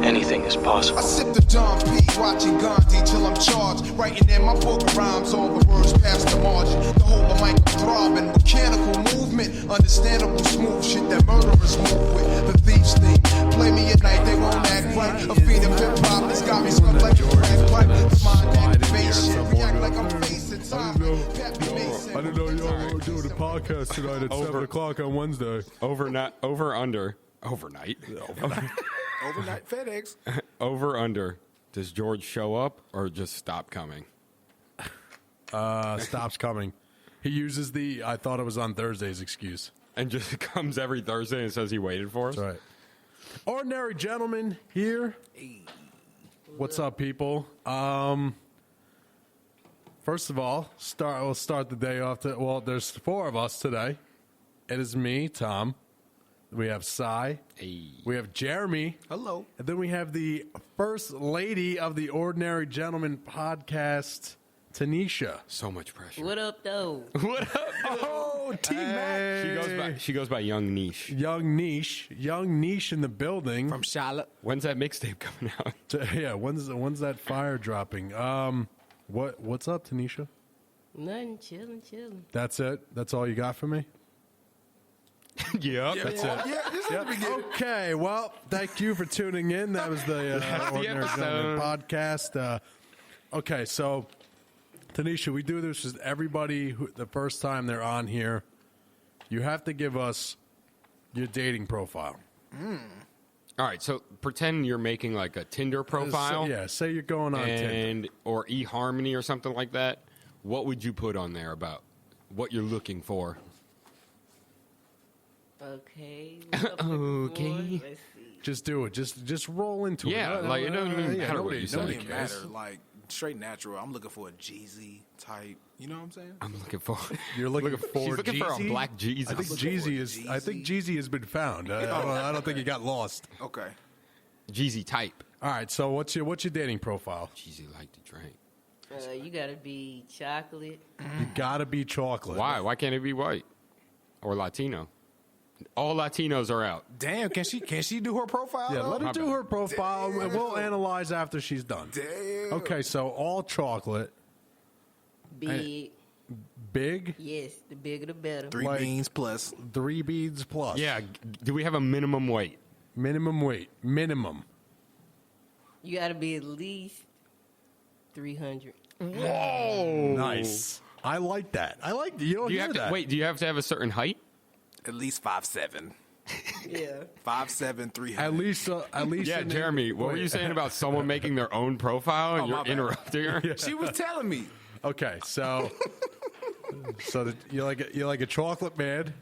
anything is possible. I sip the John P, watching Gandhi till I'm charged. Writing in my book of rhymes, all the words past the margin. The whole of mic throbbing, mechanical movement, understandable smooth shit that murderers move with. The thieves think, play me at night, they won't act right. A fiend of hip hop has got me stuck like a crack pipe. The mind activation, react like I'm facing time. I didn't know y'all were doing a podcast tonight at 7 o'clock on Wednesday. Overnight. Overnight FedEx. Over under. Does George show up or just stop coming? Stops coming. He uses the I thought it was on Thursdays excuse. And just comes every Thursday and says he waited for us? That's right. Ordinary gentleman here. What's up, people? First of all, we'll start the day off. There's 4 of us today. It is me, Tom. We have Cy. Hey. We have Jeremy. Hello. And then we have the first lady of the Ordinary Gentleman podcast, Tanisha. So much pressure. What up, though? What up? Oh, T-Mac. She goes by Young Niche. Young niche in the building. From Charlotte. When's that mixtape coming out? Yeah, when's that fire dropping? What's up, Tanisha? Nothing, chilling. That's it. That's all you got for me. Yep. That's it. Yeah, this is the beginning. Okay, well, thank you for tuning in. That was the Ordinary Gentleman podcast. Okay, so Tanisha, we do this with everybody the first time they're on here. You have to give us your dating profile. All right, so pretend you're making like a Tinder profile. Say you're going on Tinder. Or eHarmony or something like that. What would you put on there about what you're looking for? Okay. Okay. Let's see. Just do it. Just roll into it. Yeah, like it doesn't even matter what you say. Don't even matter. Like, straight natural. I'm looking for a Jeezy type. You know what I'm saying? I'm looking for. You're looking for. She's looking for a Jeezy? black Jesus. I think Jeezy has been found. I don't think he got lost. Okay. Jeezy type. All right. So what's your dating profile? Jeezy like to drink. You gotta be chocolate. You gotta be chocolate. Why? Why can't it be white or Latino? All Latinos are out. Damn, can she do her profile? Yeah, though? let her do her profile, and we'll analyze after she's done. Damn. Okay, so all chocolate. Big. Big? Yes, the bigger the better. 3 beans plus. 3 beads plus. Yeah. Do we have a minimum weight? Minimum weight. Minimum. You gotta be at least 300. Whoa. Nice. I like that. I like that. You don't Do you hear have to that. wait? Do you have to have a certain height? At least 5'7". Yeah. 5'7", 300. At least. Yeah, Jeremy. What were you saying about someone making their own profile and Oh, you're my bad. interrupting her? She was telling me. Okay, so you're like a chocolate man.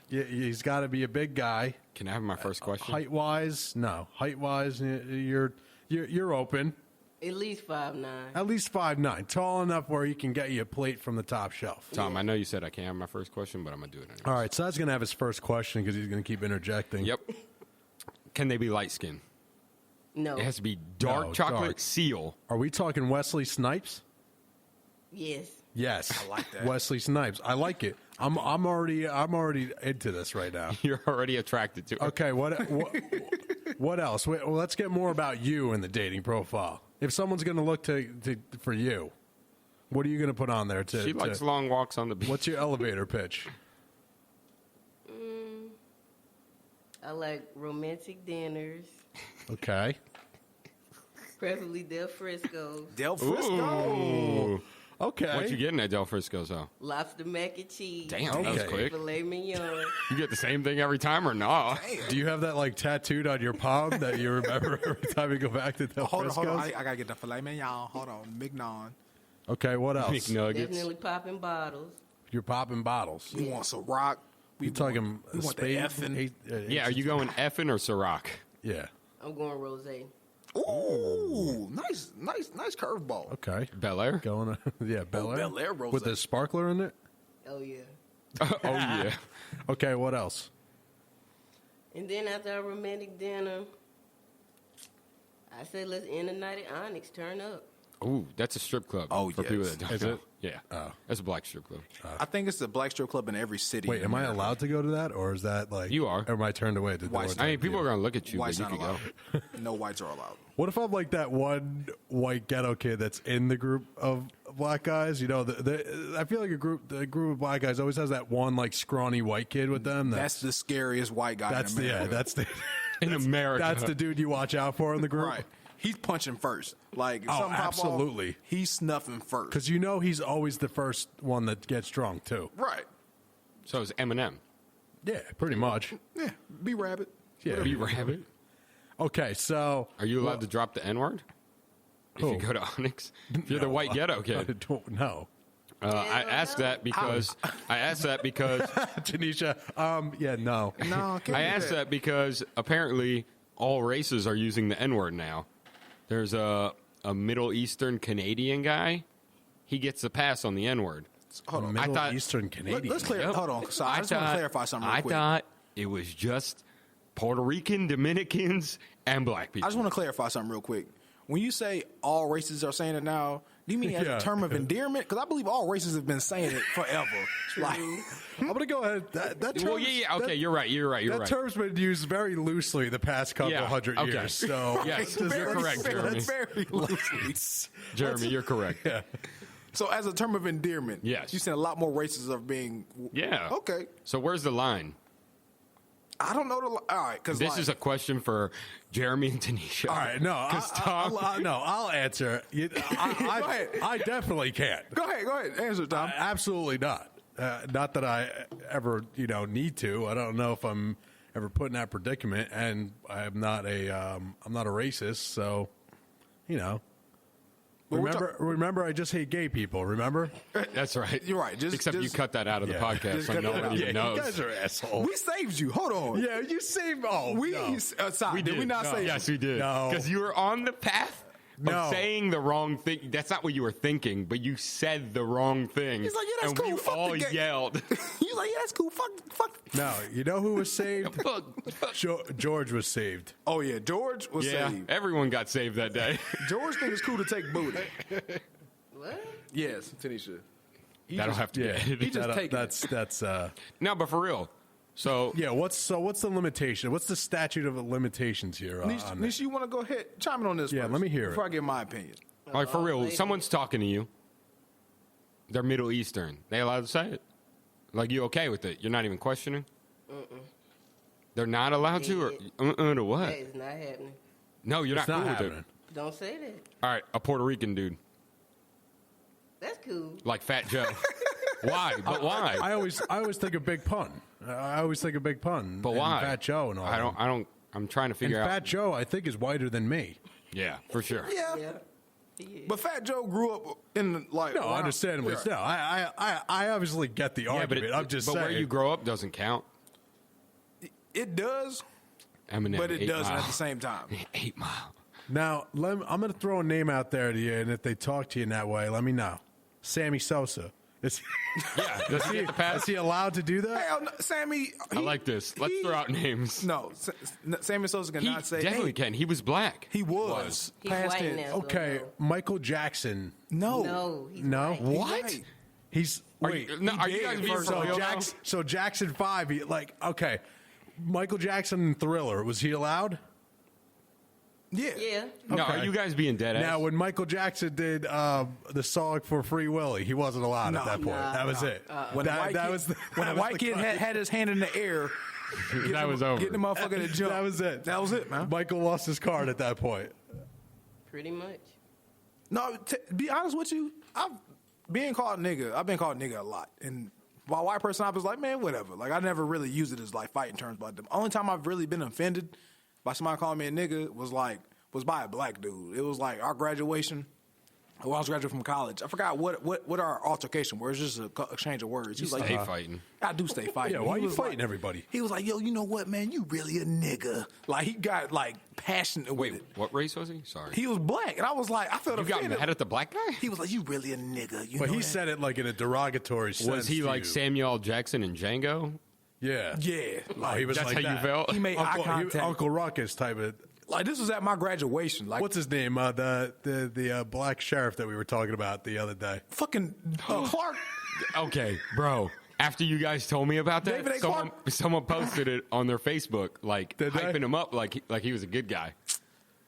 He's got to be a big guy. Can I have my first question? Height wise, no. Height wise, you're open. At least 5'9". At least 5'9", tall enough where he can get you a plate from the top shelf. Tom, I know you said I can't have my first question, but I'm going to do it anyway. All right, so that's going to have his first question because he's going to keep interjecting. Yep. Can they be light skinned? No. It has to be dark No, chocolate dark. seal. Are we talking Wesley Snipes? Yes. Yes, I like that. Wesley Snipes. I like it. I'm already into this right now. You're already attracted to her. Okay, what else? Well, let's get more about you in the dating profile. If someone's going to look for you, what are you going to put on there? She likes long walks on the beach. What's your elevator pitch? I like romantic dinners, Okay. preferably Del Frisco's, Del Frisco. Ooh. Okay. What you getting at Del Frisco's, though? lobster mac and cheese, Damn, that was Okay. quick. filet mignon. You get the same thing every time or not? Do you have that like tattooed on your palm that you remember every time you go back to Del Hold Frisco's? on. I got to get the filet mignon. Hold on. Mignon. Okay, what else? McNuggets. Definitely popping bottles. You're popping bottles. We want some rock. You talking we want the spade? effing. Yeah, are you going effing or Ciroc? Yeah. I'm going rosé. Ooh, nice curveball. Okay. Bel Air? Going. Yeah, Bel Air. Bel Air rosé. with the sparkler in it. Oh yeah. Oh, yeah. Okay, what else? And then after our romantic dinner, I said let's end the night at Onyx. Turn up. Ooh, that's a strip club. Oh, for yes. people that don't Is know. it? Yeah. Oh. That's a black strip club. I think it's the black strip club in every city. Wait, am I allowed to go to that, or is that like You are. Or am I turned away? The Whites- door I mean, people are going to look at you, Whites but you not can allowed. go. No whites are allowed. What if I'm like that one white ghetto kid that's in the group of black guys? You know, I feel like the group of black guys always has that one like scrawny white kid with them. That's the scariest white guy that's in the America. that's the In America. that's the dude you watch out for in the group. Right. He's punching first. Like, if Oh, something pop off, absolutely. he's snuffing first. Because you know he's always the first one that gets drunk too. Right. So it's Eminem. Yeah, pretty much. Yeah. Be rabbit. Yeah. Be rabbit. Okay, so Are you allowed to drop the N-word? If Who? you go to Onyx? If you're the white ghetto I kid. don't know. I asked that because Tanisha, yeah, no. No, can't I do asked that. that because apparently all races are using the N-word now. There's a Middle Eastern Canadian guy. He gets the pass on the N-word. Hold on. Middle thought- Eastern Canadian. Let's clear. Yep. Hold on. So I just want to clarify something real I quick. thought it was just Puerto Rican, Dominicans, and black people. I just want to clarify something real quick. When you say all races are saying it now, do you mean as Yeah. a term of endearment? Because I believe all races have been saying it forever. Like, I'm gonna go ahead. That well, term's- yeah. Okay, that- you're right. That term's been used very loosely the past couple Yeah, hundred okay. years. So Yes, you're correct, Jeremy. very loosely. Jeremy, you're correct. So as a term of endearment, Yes. you're saying a lot more races are being. Yeah. Okay. So where's the line? I don't know the. All right, because This is a question for Jeremy and Tanisha. all right, no, Tom- I'll answer. ahead. I definitely can't. Go ahead. Answer, Tom. Absolutely not. Not that I ever, need to. I don't know if I'm ever put in that predicament, and I'm not a racist. So, But we're remember, I just hate gay people. Remember? That's right. You're right. Except you cut that out of the Yeah. podcast, Just so cut no that one out. even knows. You guys are assholes. we saved you. Hold on. Yeah, you saved. Oh, We no. aside, did we not No. save Yes, you? we did. No. Because you were on the path No. of saying the wrong thing. That's not what you were thinking, but you said the wrong thing. He's like, yeah, that's and cool. we Fuck all the gay. yelled. He's like, yeah, that's cool. Fuck. No, you know who was saved? Fuck. George was saved. Oh yeah, George was Yeah, saved. everyone got saved that day. George thinks it's cool to take booty. What? Yes, Tanisha. That'll have to be edited. He just taking it. That's No, but for real. So yeah. What's the limitation? What's the statute of limitations here? Nisha, on this? you want to go ahead, chime in on this? Yeah, first, let me hear before it. I give my opinion. like for real, lady. someone's talking to you. They're Middle Eastern. They allowed to say it? Like you okay with it? You're not even questioning? They're not allowed to? Or to what? That is not happening. No, you're It's not not cool with happening. it. Don't say that. All right, a Puerto Rican dude. That's cool. Like Fat Joe. Why? But why? I always think of Big Pun. I always think of Big Pun. But and why? Fat Joe and all. I don't. I'm trying to And figure out. Fat Joe, I think, is whiter than me. Yeah, for sure. Yeah, Yeah. Yeah. but Fat Joe grew up in like. No, around- understandably. Yeah. No, I obviously get the Yeah, argument. I'm just but saying. where you grow up doesn't count. It does, Eminem, but it 8 doesn't Mile. at the same time. 8 Mile. Now, I'm going to throw a name out there to you, and if they talk to you in that way, let me know. Sammy Sosa. Is Yeah, does he get the pass? is he allowed to do that? Hell, no, Sammy. I like this. Let's throw out names. No, Sammy Sosa He cannot say. definitely hey, can. He was black. He was. He's Past white tense. now. Okay, Michael Jackson. No. No, he's No? white. What? Right. He's Are wait. you, no, are you did guys being first. for So real Jackson, Jackson 5. He, okay, Michael Jackson in Thriller, was he allowed? Yeah. Yeah. now? No, Okay. are you guys being dead ass? Now, when Michael Jackson did the song for Free Willy, he wasn't allowed at No. that point. Nah. that was it. When that, a white that kid, was the, when that a was white the kid crime. had his hand in the air, that was over. get the motherfucker to jump. That was it. That was it, man. Michael lost his card at that point. Pretty much. No, to be honest with you, I've been called nigga a lot. And my white person, I was like, man, whatever. Like, I never really used it as like fighting terms. But the only time I've really been offended by somebody calling me a nigga was by a black dude. It was like our graduation. When I was graduating from college, I forgot what our altercation was. It was just an exchange of words. He was like, stay fighting. I do stay fighting. Yeah, why He you was fighting like- everybody? He was like, yo, you know what, man? You really a nigga. Like, he got like passionate Wait, with it. what race was he? Sorry. He was black, and I was like, I felt You got offended. mad at the black guy? He was like, you really a nigga. You But know he that? said it like in a derogatory sense. Was he to like you. Samuel L. Jackson and Django? Yeah. Yeah. Oh, he was That's like how you that. felt? He made eye Uncle, contact. Uncle Ruckus type of. Like, this was at my graduation. Like, What's his name? The black sheriff that we were talking about the other day. fucking Clark? Okay, bro. After you guys told me about that, David A. someone posted it on their Facebook, like Did they? hyping him up like he was a good guy.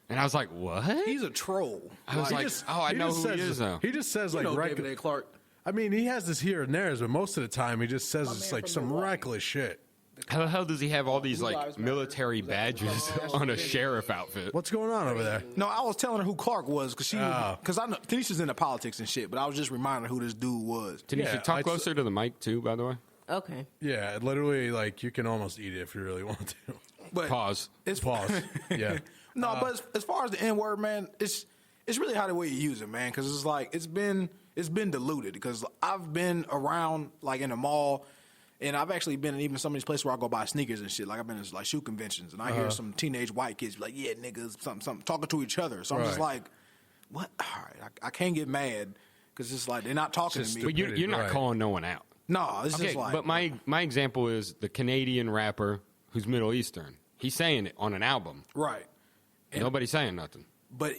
And I was like, what? He's a troll. I was like, I know who he is now. He just says like David A. Clark. I mean, he has this here and there, but most of the time he just says it's like some reckless shit. How the hell does he have all these like military badges on a sheriff outfit? What's going on over there? No, I was telling her who Clark was because Oh. I know Tanisha's into politics and shit, but I was just reminding her who this dude was. Tanisha, Yeah, talk closer to the mic too, by the way. Okay. Yeah, literally, like you can almost eat it if you really want to. But Pause. It's Pause. Yeah. No, but as far as the N word, man, it's really how the way you use it, man. Because it's like it's been diluted. Because I've been around like in the mall, and I've actually been in even some of these places where I go buy sneakers and shit. Like I've been in like shoe conventions, and I hear some teenage white kids be like, "Yeah, niggas," something, talking to each other. So I'm just Right. like, "What? All right, I can't get mad because it's like they're not talking It's to just me." But you're not Right. calling no one out. No, it's Okay, just like. but my example is the Canadian rapper who's Middle Eastern. He's saying it on an album. right. Nobody's saying nothing. But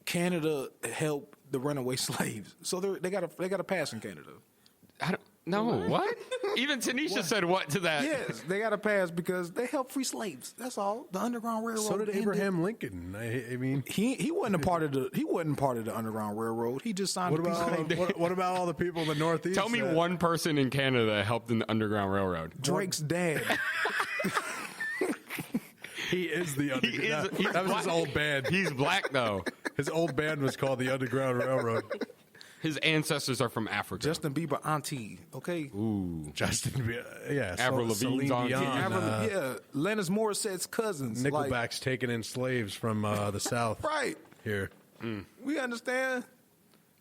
Canada helped the runaway slaves, so they got a pass in Canada. I don't know what. Even Tanisha said what to that. Yes, they got a pass because they helped free slaves. That's all. The Underground Railroad. So did ended. Abraham Lincoln. I mean, He wasn't a part of the Underground Railroad. He just signed what a piece about of paper. what about all the people in the Northeast? Tell me that- one person in Canada that helped in the Underground Railroad. Drake's dad. He is the Underground. he's That was his black. old band. He's black though. His old band was called the Underground Railroad. His ancestors are from Africa. Justin Bieber auntie. Okay. Ooh. Justin, yeah, Avril Lavigne's Celine on Dion, TV. Yeah, Lennox Morissette's cousins. Nickelback's Like, taking in slaves from the South right. here. We understand.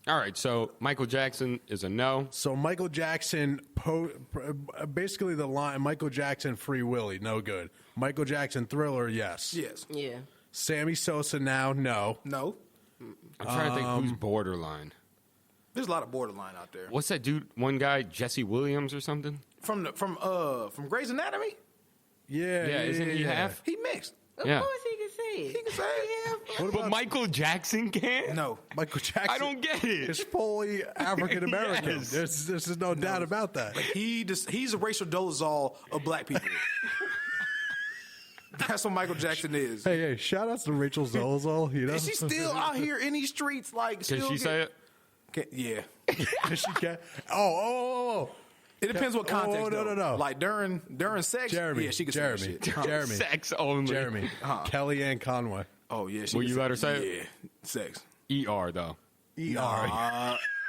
All right, so Michael Jackson is a no. So Michael Jackson, basically the line, Michael Jackson, Free Willy, no good. Michael Jackson, Thriller, yes. Yes. Yeah. Sammy Sosa now, no. No. I'm trying to think who's borderline. There's a lot of borderline out there. What's that dude? One guy, Jesse Williams or something? From Grey's Anatomy, Yeah, isn't he half? he mixed. Of Yeah. course he can say it. He can say it. What But about Michael Jackson can't? No. Michael Jackson? I don't get it. It's fully African American. Yes. There's no doubt about that. He's a racial Dolezal of black people. That's what Michael Jackson is. Hey, shout out to Rachel Dolezal. You know, And she's still out here in these streets, like. Can she say it? Yeah. she can. Oh. It depends what context. Oh, no, though. no. Like during sex. Jeremy, Yeah, she can Jeremy, say that shit. Jeremy, Sex only. Jeremy, Kellyanne Conway. Oh yeah. She Will can you say let her say it? Yeah. Sex. ER, though.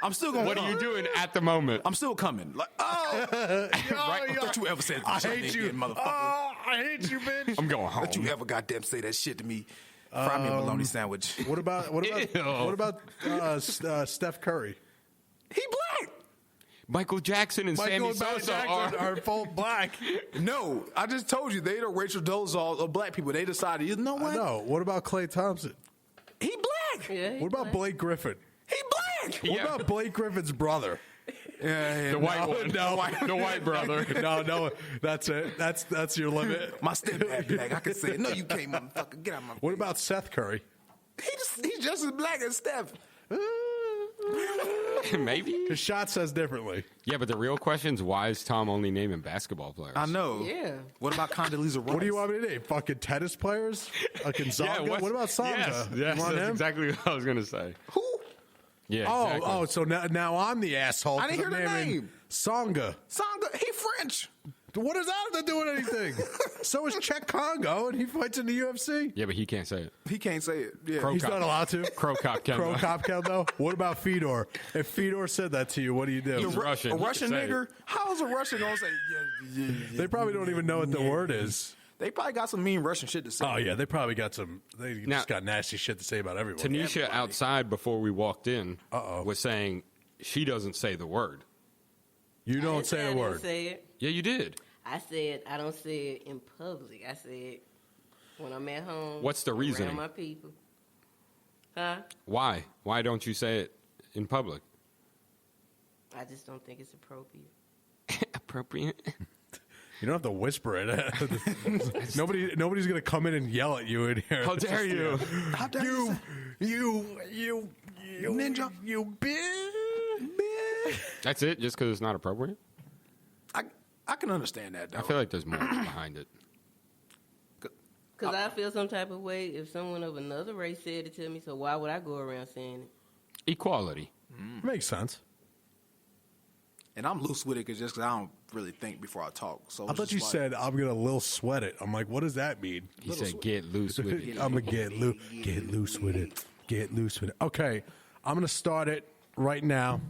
I'm still gonna. What are you doing at the moment? I'm still coming. Like, right. Don't you ever say I that hate you, again, motherfucker. Oh, I hate you, bitch. I'm going home. Don't you ever goddamn say that shit to me. Fry me a bologna sandwich. What about Ew. Steph Curry? He black. Michael Jackson and Michael Sammy and Sosa Jackson are. are full black. No, I just told you they the Rachel Dolezal of black people. They decided, you know what? No. What about Klay Thompson? He black. Yeah, he What about black. Blake Griffin? He black. What Yeah. about Blake Griffin's brother? Yeah, The white No, one. no. The white brother. No, that's it. That's your limit. My stepdad black. I could say it. No, you can't, motherfucker. Get out my. What about Seth Curry? He's just as black as Steph. Maybe. His shot says differently. Yeah, but the real question is why is Tom only naming basketball players? I know. Yeah. What about Condoleezza Rice? What do you want me to name? Fucking tennis players? Gonzaga? what about Sanga? Yes, You yes want that's him? exactly what I was going to say. Who? Yeah, Oh, exactly. so now I'm the asshole. I didn't 'cause hear I'm the naming name. Sanga. Sanga. He French. What does that have to do with anything? So is Czech Congo, and he fights in the UFC. Yeah, but he can't say it. He can't say it. Yeah. Crow He's cop. not allowed to. Crow cop can. Crow Cop Kel, though. What about Fedor? If Fedor said that to you, what do you do? He's Russian. A He Russian can say nigger? How is a Russian gonna say? Yeah. They probably don't even know what the word is. They probably got some mean Russian shit to say. Oh yeah, they probably got some. They Now- just got nasty shit to say about everyone. Tanisha outside before we walked in Uh-oh. was saying she doesn't say the word. You I don't didn't say I a didn't word. Say it. Yeah, you did. I said I don't say it in public. I said when I'm at home. What's the reasoning? Around my people. Huh? Why? Why don't you say it in public? I just don't think it's appropriate. Appropriate. You don't have to whisper it. Nobody's gonna come in and yell at you in here. How dare you? How dare You ninja, you bitch. That's it? Just because it's not appropriate? I can understand that, though. I feel like there's more behind it. Because I feel some type of way if someone of another race said it to me, so why would I go around saying it? Equality. Makes sense. And I'm loose with it just because I don't really think before I talk. So I thought you said I'm gonna Lil Sweat it. I'm like, what does that mean? He said, get loose with it. I'm gonna get loose with it. Get loose with it. Okay, I'm gonna start it right now.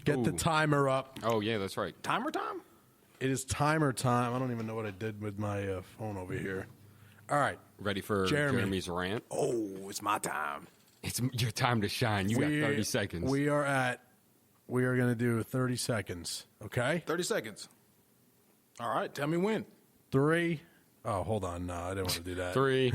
Get the Ooh. timer up. Oh, yeah, that's right. timer time. It is timer time. I don't even know what I did with my phone over here. All right, Ready for Jeremy. Jeremy's rant? Oh, it's my time. It's your time to shine. You got 30 seconds. We are gonna do 30 seconds. Okay, 30 seconds. All right, tell me when. 3. Oh, hold on. No, I didn't want to do that. 3,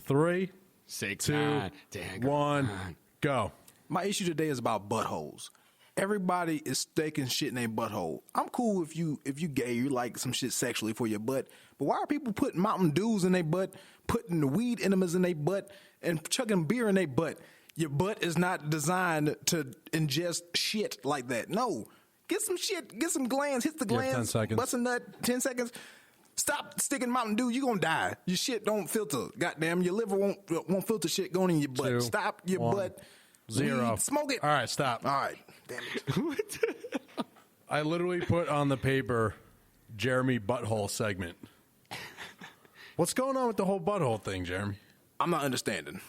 3, 6, 2, 9, 10, 1, go. My issue today is about buttholes. Everybody is staking shit in their butthole. I'm cool if you gay, you like some shit sexually for your butt. But why are people putting Mountain Dews in their butt, putting the weed enemas in their butt, and chugging beer in their butt? Your butt is not designed to ingest shit like that. No. Get some shit, get some glands, hit the You have 10 glands, seconds. bust a nut, 10 seconds. Stop sticking Mountain Dew, you gonna die. Your shit don't filter. Goddamn, your liver won't filter shit going in your butt. 2, Stop your 1, butt. 0. Weed, smoke it. All right, stop. All right. Damn it. I literally put on the paper Jeremy butthole segment. What's going on with the whole butthole thing, Jeremy? I'm not understanding.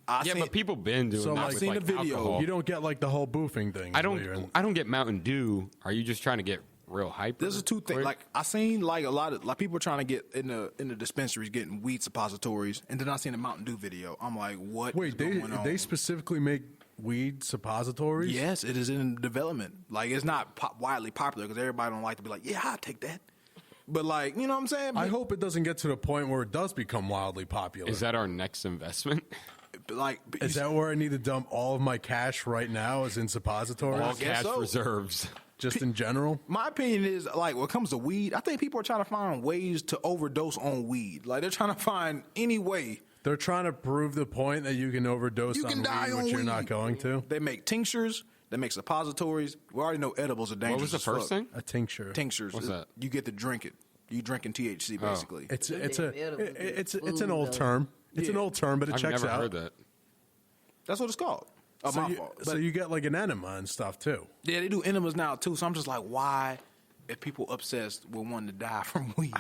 but people been doing So, that like, with seen like the video. alcohol. You don't get like the whole boofing thing. I is what you're in. don't get Mountain Dew. Are you just trying to get real hyper? There's two things. quick? Like I seen like a lot of like people trying to get in the dispensaries getting weed suppositories, and then I seen a Mountain Dew video. I'm like, what? Wait, is going on? they specifically make weed suppositories? Yes, it is in development. Like it's not widely popular because everybody don't like to be like, yeah, I'll take that. But like, you know what I'm saying? I hope it doesn't get to the point where it does become wildly popular. Is that our next investment? Like, Is that where I need to dump all of my cash right now? Is in suppositories? All guess cash so. reserves. Just in general? My opinion is like when it comes to weed, I think people are trying to find ways to overdose on weed. Like they're trying to find any way. They're trying to prove the point that you can overdose You on can die weed, on which you're weed. not going to. They make tinctures. They make suppositories. We already know edibles are dangerous. What was the as first fuck. thing? A tincture. Tinctures. What's that? You get to drink it. You drinking THC basically. It's Them it's damn a edibles it's is it's an food, old though. term. It's an Yeah. old term, but it I've checks never out. heard that. That's what it's called. Oh, So my you, fault. so But you get like an enema and stuff too. yeah, they do enemas now too. So I'm just like, why? If people obsessed with wanting to die from weed,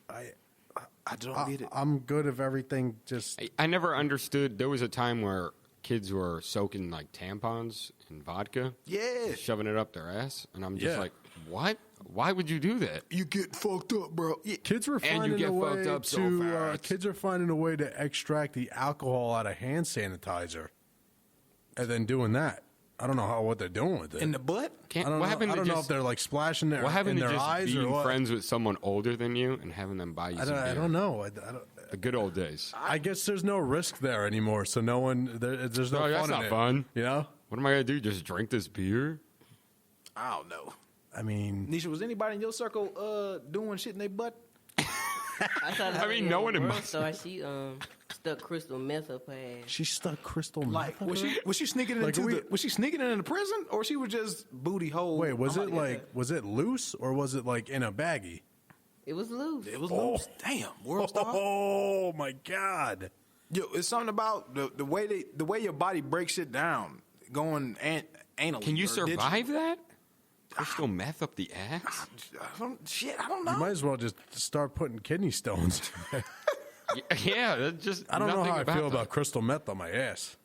I don't get it. I'm good if everything just. I never understood. There was a time where kids were soaking like tampons in vodka, Yeah, shoving it up their ass, and I'm just Yeah. like, what? Why would you do that? you get fucked up, bro. Yeah. Kids were And finding you get a way fucked up so to. fast. Kids are finding a way to extract the alcohol out of hand sanitizer, and then doing that. I don't know what they're doing with it. In the butt. Can't, I don't what know. happened I to don't know just, if they're like splashing their what happened in to their just eyes or being what. friends with someone older than you and having them buy you some beer? I don't know. I don't, The good old days. I guess there's no risk there anymore, so no one there's no No, fun that's in not it. fun. You know? What am I gonna do? Just drink this beer? I don't know. I mean, Nisha, was anybody in your circle doing shit in their butt? I mean, no one in my- So she stuck crystal meth up her ass. she stuck crystal Like, meth. was she sneaking Like, into we- the? Was she sneaking into the prison, or she was just booty hole? Wait, was I'm it about to get like was it loose or was it like in a baggie? It was loose. that. It was loose. Damn, world star. Oh my god! Yo, it's something about the way your body breaks shit down, going anally. Can you or survive that? Crystal meth up the ass? Shit, I don't know. You might as well just start putting kidney stones. Yeah, that's just. I don't know nothing how I feel that. about crystal meth on my ass.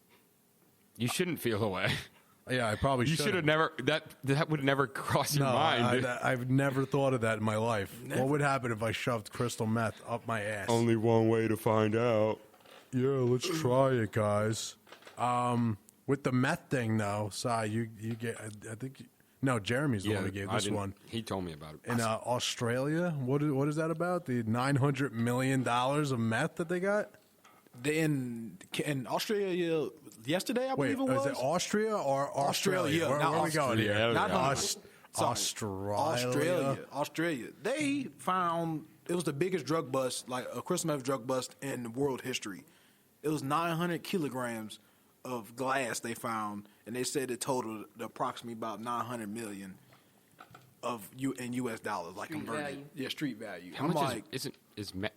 You shouldn't feel away. Yeah, I probably You should have never. That would never cross your No, mind. I've never thought of that in my life. What would happen if I shoved crystal meth up my ass? Only one way to find out. Yeah, let's try it, guys. With the meth thing, though, Sai, you get. I think. No, Jeremy's the one who gave I this didn't- one. He told me about it. In Australia, what is that about? The $900 million of meth that they got? In Australia yesterday, I Wait, believe it was. is it Austria or Australia? Australia, Where not are we going Austria. here? Not Hungary. Australia. They found it was the biggest drug bust, like a crystal meth drug bust in world history. It was 900 kilograms of glass they found, and they said it totaled approximately about 900 million in U.S. dollars, like Street converted. value. Yeah, street value. How much is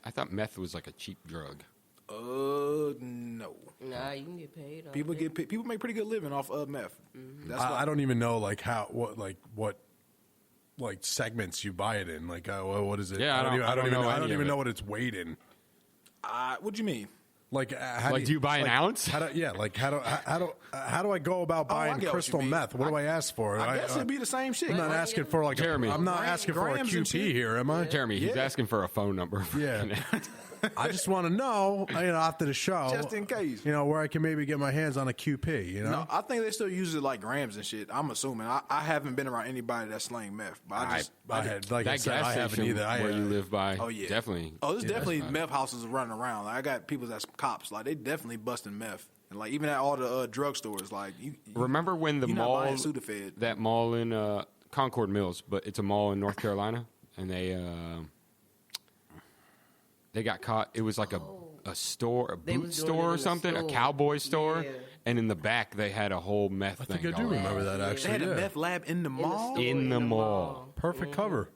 I thought meth was like a cheap drug. No. Nah, you can get paid. On People it. people make pretty good living off of meth. Mm-hmm. That's I don't even know what segments you buy it in. Like what is it? Yeah, I don't even of know it. what it's weighed in. what do you mean? Like, Do you buy an ounce? How do I go about I buying get what crystal you mean. meth? What do I ask for? I guess it'd be the same shit. I'm not asking for like Jeremy. I'm not asking for a grams and QP shit. here, am I? Jeremy, he's asking for a phone number. Yeah. I just want to know, after the show, Just in case. where I can maybe get my hands on a QP. No, I think they still use it like grams and shit. I'm assuming. I haven't been around anybody that's slaying meth, but I had, like that I said, gas I haven't station either. where you live by. Oh yeah, definitely. Oh, there's definitely meth houses running around. Like, I got people that's cops. Like they definitely busting meth, and like even at all the drugstores. Like you Remember when the you're not mall, buying Sudafed. that mall in Concord Mills, but it's a mall in North Carolina, and they got caught. It was like a store, a They boot was doing store it or in the something, a store. cowboy store, Yeah. and in the back they had a whole meth I thing think I do going remember that They actually. had a Yeah. meth lab in the mall. store, in the mall. Perfect cover.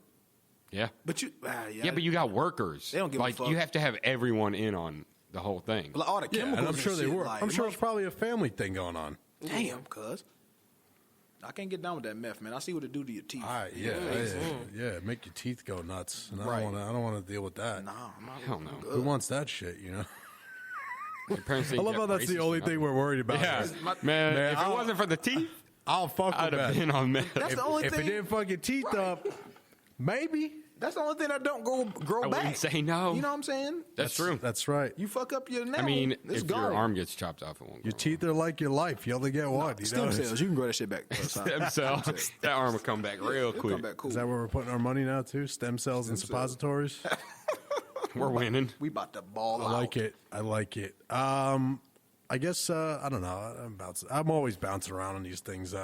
Yeah. But you, Yeah, but you got workers. They don't give a like fuck. you have to have everyone in on the whole thing. like, all the Yeah, chemicals. and I'm sure they shit, were. Like, I'm sure it's probably a family thing going on. Damn, cuz. I can't get down with that meth, man. I see what it do to your teeth. Yeah, make your teeth go nuts. And Right. I don't want to deal with that. Nah, I'm not. Hell no. Who wants that shit? Your parents I think love you how got that's the braces only or thing nothing. we're worried about. Yeah, is- man. If I'll- it wasn't for the teeth, I'll fuck I'd with have that. been on meth. That's the only If it thing. didn't fuck your teeth Right. up, maybe. That's the only thing that don't grow I back. wouldn't say no. You know what I'm saying? That's true. That's right. You fuck up your nail. I mean, it's if gone. your arm gets chopped off, it won't. Your grow. teeth are like your life. You only get one. You know? Stem cells. You can grow that shit back. Stem cells. That arm will come back real It'll quick. come back cool. Is that where we're putting our money now too? Stem cells and cells. suppositories. We're winning. We about to ball I out. like it. I guess I don't know. I'm always bouncing around on these things.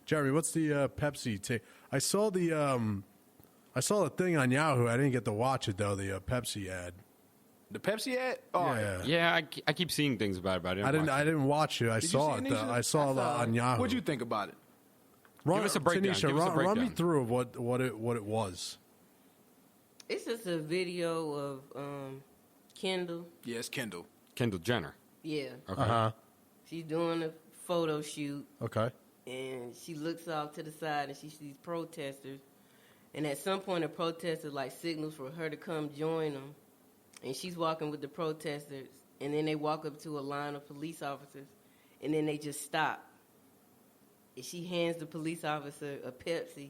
Jeremy, what's the Pepsi take? I saw the thing on Yahoo. I didn't get to watch it though. The Pepsi ad. The Pepsi ad? Oh, Yeah. Yeah, I keep seeing things about it, but I didn't watch it. I you saw see it. it, Nisha? I saw it on Yahoo. What'd you think about it? Run, Give us a breakdown. Tanisha, Give us a run me breakdown. through of what it was. It's just a video of Kendall. Yes, Kendall. Kendall Jenner. Yeah, Okay. she's doing a photo shoot, Okay. and she looks off to the side, and she sees protesters. And at some point, the protesters signals for her to come join them. And she's walking with the protesters, and then they walk up to a line of police officers, and then they just stop. And she hands the police officer a Pepsi,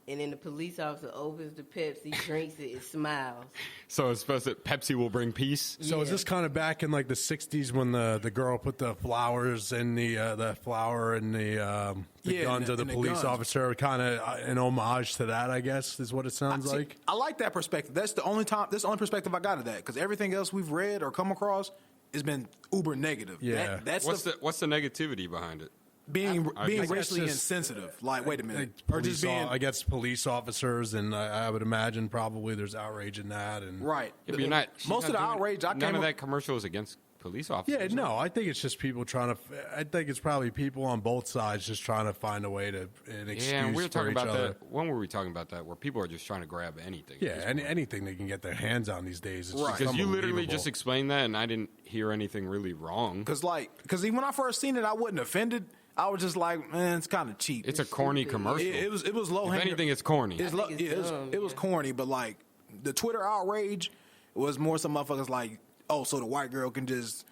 and then the police officer opens the Pepsi, drinks it, and smiles. So it's supposed that Pepsi will bring peace. So is Yeah. this kind of back in like the '60s when the girl put the flowers in the flower and the Yeah, guns of the and the police guns. officer, kind of an homage to that? I guess is what it sounds See, like. I like that perspective. That's the only perspective I got of that, because everything else we've read or come across has been uber negative. Yeah. That's What's the negativity behind it? being I being guess racially just- insensitive. Like, wait a minute, Like or just being I guess police officers, and I would imagine probably there's outrage in that. And right. Yeah, but you're not. she's Most not of the doing- outrage I None came of up- that commercial is against police officers. yeah, no, I think it's just people trying to. I think it's probably people on both sides just trying to find a way to an excuse Yeah, and we were for talking each about other. that. When were we talking about that? Where people are just trying to grab anything. Yeah, anything they can get their hands on these days. It's just Because you literally unbelievable. just explained that, and I didn't hear anything really wrong. Because when I first seen it, I wasn't offended. I was just like, man, it's kind of cheap. It's a corny stupid. commercial. It was low if hanging. anything, it's corny. It's think it's dumb, it was yeah. corny, but like the Twitter outrage was more some motherfuckers like, oh, so the white girl can just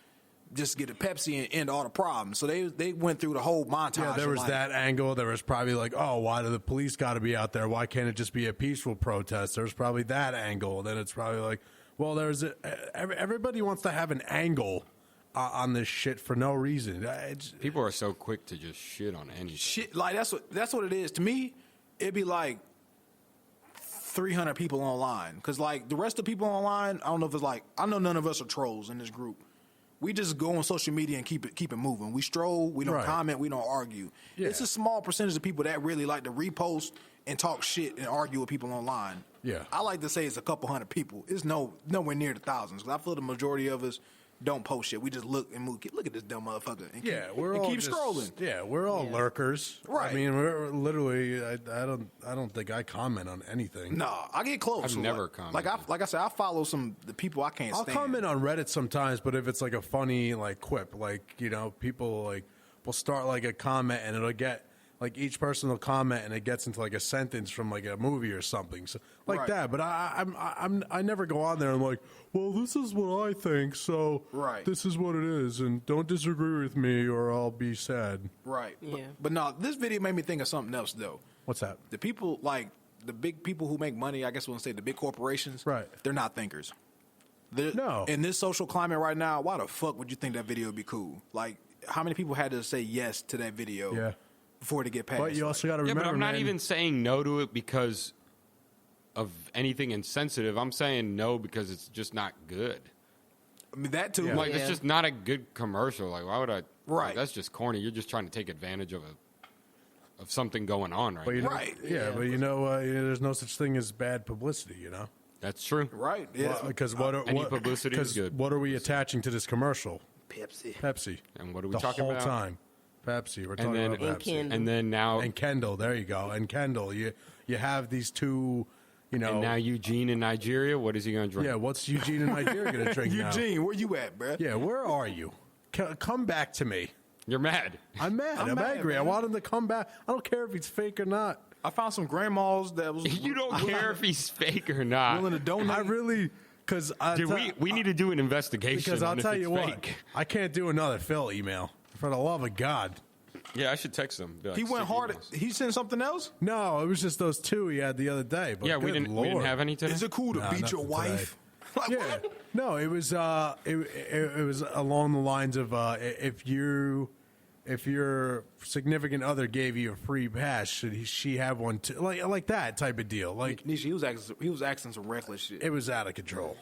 get a Pepsi and end all the problems. So they went through the whole montage. Yeah, there of was like, that angle. There was probably like, oh, why do the police got to be out there? Why can't it just be a peaceful protest? There's probably that angle. Then it's probably like, well, everybody wants to have an angle on this shit for no reason. People are so quick to just shit on anything. shit. Like that's what it is to me. It'd be like 300 people online, because like the rest of the people online, I don't know if it's like, I know none of us are trolls in this group. We just go on social media and keep it moving. We stroll, we don't comment, we don't argue. Yeah. It's a small percentage of people that really like to repost and talk shit and argue with people online. Yeah. I like to say it's a couple hundred people. It's nowhere near the thousands. 'Cause I feel the majority of us don't post shit. We just look and move. Look at this dumb motherfucker. And keep scrolling. Yeah, we're all lurkers. Right. I mean, we're literally. I don't think I comment on anything. Nah, I get close. I've never commented. Like I said, I follow the people I can't I'll stand. comment on Reddit sometimes, but if it's like a funny like quip, like people like will start like a comment and it'll get like each person will comment and it gets into like a sentence from like a movie or something, so like that. But I never go on there and I'm like, well, this is what I think, so this is what it is, and don't disagree with me or I'll be sad. Right. Yeah. But no, this video made me think of something else though. What's that? The people like the big people who make money, I guess we'll say the big corporations. Right. They're not thinkers. No. In this social climate right now, why the fuck would you think that video would be cool? Like, how many people had to say yes to that video? Yeah. Before to get past. But you also got to remember, but I'm not man, even saying no to it because of anything insensitive. I'm saying no because it's just not good. I mean, that too. Yeah. Like, it's just not a good commercial. Like, why would I? Right. Like, that's just corny. You're just trying to take advantage of something going on right But you now. know, Right. but you know, there's no such thing as bad publicity. You know. That's true. Right. Yeah. Because any publicity is good. What are we attaching to this commercial? Pepsi. Pepsi. And what are we the talking whole about? time. Pepsi. We're talking then- about And Pepsi. Kendall. And then now, And Kendall. There you go. And Kendall. You have these two. You know. and now Eugene in Nigeria. What is he going to drink? Yeah. What's Eugene in Nigeria going to drink now? Eugene, where you at, bruh? Yeah. Where are you? Come back to me. You're mad. I'm mad. I'm mad, angry. I man. want him to come back. I don't care if he's fake or not. I found some grandmas that was. You don't care if he's fake or not. willing to donate. I really. Because Dude, we need to do an investigation. Because I'll on if tell it's you what, fake. I can't do another Phil email. For the love of God. Yeah, I should text him. Be like, He went "Sick hard. emails." He sent something else. No, it was just those two he had the other day. But Yeah, we good didn't have Lord. any today. Is it cool to Nah, beat your nothing wife? Like, Yeah, what? no, it was it was along the lines of if your significant other gave you a free pass, should she have one too? Like that type of deal. Like Nisha, he was asking some reckless shit. it was out of control.